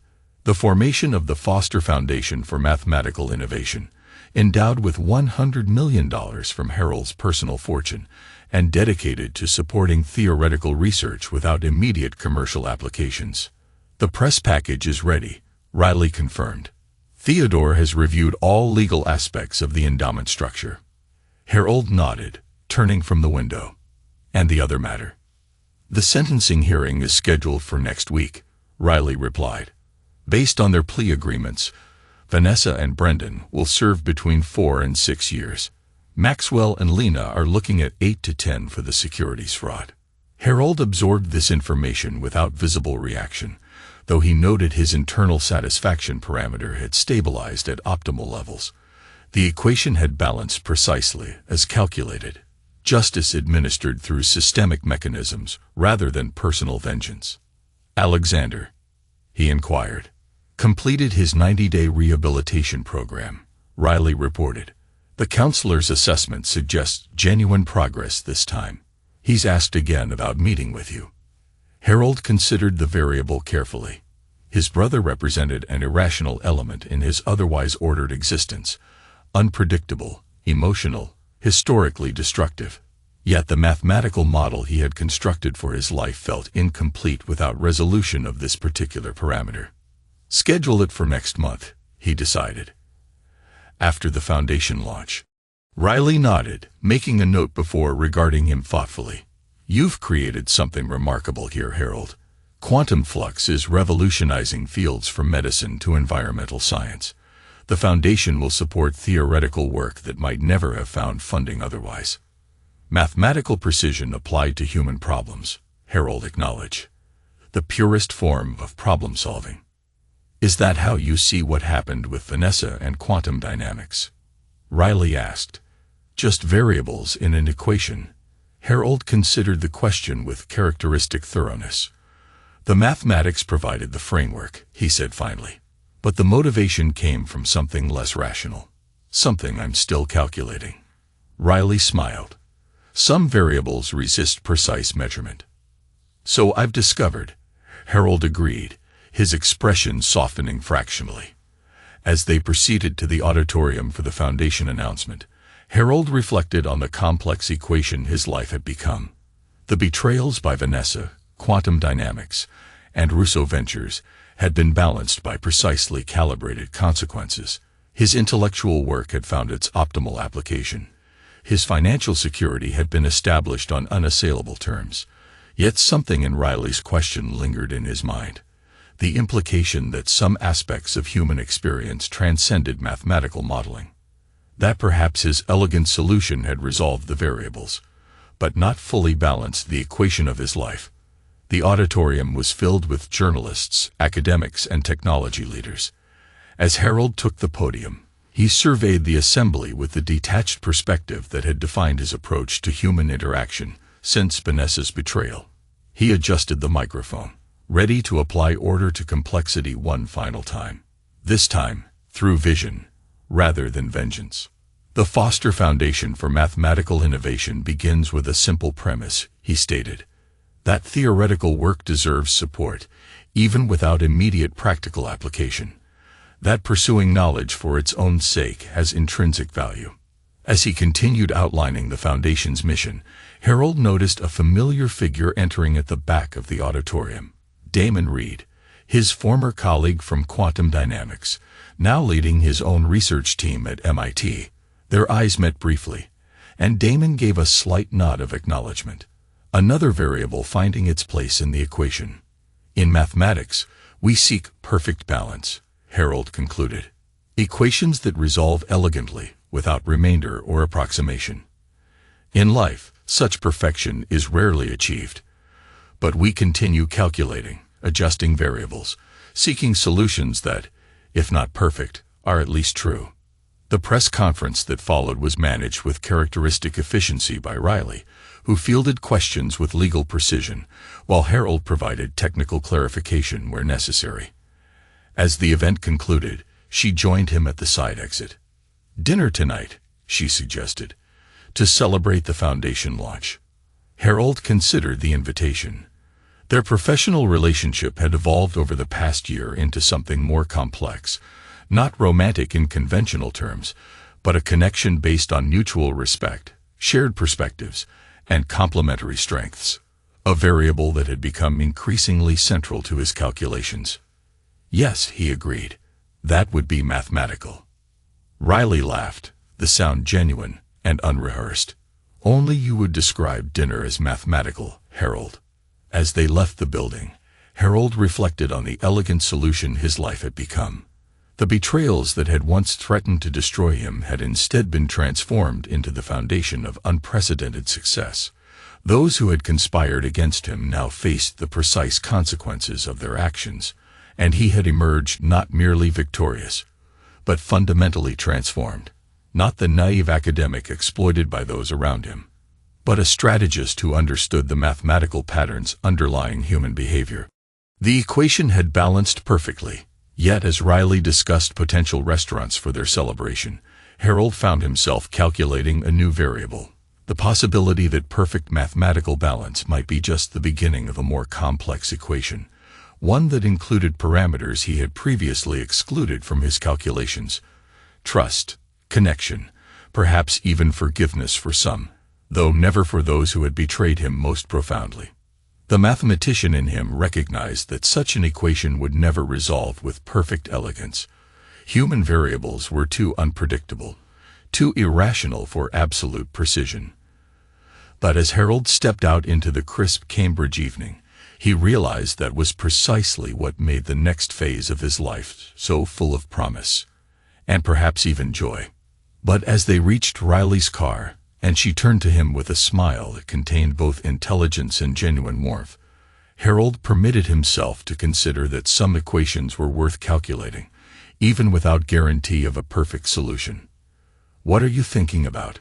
The formation of the Foster Foundation for Mathematical Innovation, endowed with $100 million from Harold's personal fortune, and dedicated to supporting theoretical research without immediate commercial applications. The press package is ready, Riley confirmed. Theodore has reviewed all legal aspects of the endowment structure. Harold nodded, turning from the window. And the other matter? The sentencing hearing is scheduled for next week, Riley replied. Based on their plea agreements, Vanessa and Brendan will serve between 4 and 6 years. Maxwell and Lena are looking at 8 to 10 for the securities fraud. Harold absorbed this information without visible reaction, though he noted his internal satisfaction parameter had stabilized at optimal levels. The equation had balanced precisely as calculated. Justice administered through systemic mechanisms rather than personal vengeance. Alexander, he inquired, completed his 90-day rehabilitation program, Riley reported. The counselor's assessment suggests genuine progress this time. He's asked again about meeting with you. Harold considered the variable carefully. His brother represented an irrational element in his otherwise ordered existence, unpredictable, emotional, historically destructive. Yet the mathematical model he had constructed for his life felt incomplete without resolution of this particular parameter. Schedule it for next month, he decided. After the foundation launch. Riley nodded, making a note before regarding him thoughtfully. You've created something remarkable here, Harold. Quantum flux is revolutionizing fields from medicine to environmental science. The foundation will support theoretical work that might never have found funding otherwise. Mathematical precision applied to human problems, Harold acknowledged. The purest form of problem solving. Is that how you see what happened with Vanessa and quantum dynamics? Riley asked. Just variables in an equation. Harold considered the question with characteristic thoroughness. The mathematics provided the framework, he said finally. But the motivation came from something less rational. Something I'm still calculating. Riley smiled. Some variables resist precise measurement. So I've discovered, Harold agreed, his expression softening fractionally. As they proceeded to the auditorium for the foundation announcement, Harold reflected on the complex equation his life had become. The betrayals by Vanessa, quantum dynamics, and Russo Ventures had been balanced by precisely calibrated consequences. His intellectual work had found its optimal application. His financial security had been established on unassailable terms. Yet something in Riley's question lingered in his mind. The implication that some aspects of human experience transcended mathematical modeling. That perhaps his elegant solution had resolved the variables, but not fully balanced the equation of his life. The auditorium was filled with journalists, academics, and technology leaders. As Harold took the podium, he surveyed the assembly with the detached perspective that had defined his approach to human interaction since Vanessa's betrayal. He adjusted the microphone, ready to apply order to complexity one final time. This time, through vision, rather than vengeance. The Foster Foundation for Mathematical Innovation begins with a simple premise, he stated. That theoretical work deserves support, even without immediate practical application. That pursuing knowledge for its own sake has intrinsic value. As he continued outlining the Foundation's mission, Harold noticed a familiar figure entering at the back of the auditorium. Damon Reed, his former colleague from quantum dynamics, now leading his own research team at MIT. Their eyes met briefly, and Damon gave a slight nod of acknowledgement. Another variable finding its place in the equation. In mathematics, we seek perfect balance, Harold concluded. Equations that resolve elegantly, without remainder or approximation. In life, such perfection is rarely achieved. But we continue calculating, adjusting variables, seeking solutions that, if not perfect, are at least true. The press conference that followed was managed with characteristic efficiency by Riley, who fielded questions with legal precision, while Harold provided technical clarification where necessary. As the event concluded, she joined him at the side exit. Dinner tonight, she suggested, to celebrate the foundation launch. Harold considered the invitation. Their professional relationship had evolved over the past year into something more complex, not romantic in conventional terms, but a connection based on mutual respect, shared perspectives, and complementary strengths, a variable that had become increasingly central to his calculations. Yes, he agreed. That would be mathematical. Riley laughed, the sound genuine and unrehearsed. Only you would describe dinner as mathematical, Harold. As they left the building, Harold reflected on the elegant solution his life had become. The betrayals that had once threatened to destroy him had instead been transformed into the foundation of unprecedented success. Those who had conspired against him now faced the precise consequences of their actions, and he had emerged not merely victorious, but fundamentally transformed. Not the naive academic exploited by those around him, but a strategist who understood the mathematical patterns underlying human behavior. The equation had balanced perfectly, yet as Riley discussed potential restaurants for their celebration, Harold found himself calculating a new variable, the possibility that perfect mathematical balance might be just the beginning of a more complex equation, one that included parameters he had previously excluded from his calculations: trust, connection, perhaps even forgiveness for some, though never for those who had betrayed him most profoundly. The mathematician in him recognized that such an equation would never resolve with perfect elegance. Human variables were too unpredictable, too irrational for absolute precision. But as Harold stepped out into the crisp Cambridge evening, he realized that was precisely what made the next phase of his life so full of promise, and perhaps even joy. But as they reached Riley's car, and she turned to him with a smile that contained both intelligence and genuine warmth, Harold permitted himself to consider that some equations were worth calculating, even without guarantee of a perfect solution. "What are you thinking about?"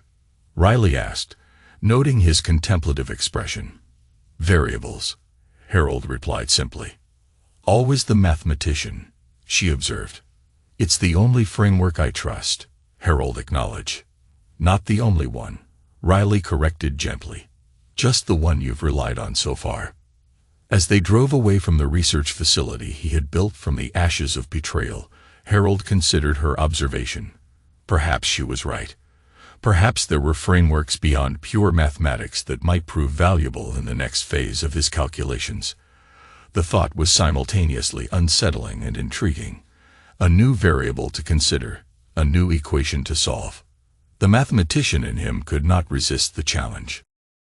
Riley asked, noting his contemplative expression. "Variables," Harold replied simply. "Always the mathematician," she observed. "It's the only framework I trust," Harold acknowledged. "Not the only one," Riley corrected gently. "Just the one you've relied on so far." As they drove away from the research facility he had built from the ashes of betrayal, Harold considered her observation. Perhaps she was right. Perhaps there were frameworks beyond pure mathematics that might prove valuable in the next phase of his calculations. The thought was simultaneously unsettling and intriguing. A new variable to consider, a new equation to solve. The mathematician in him could not resist the challenge.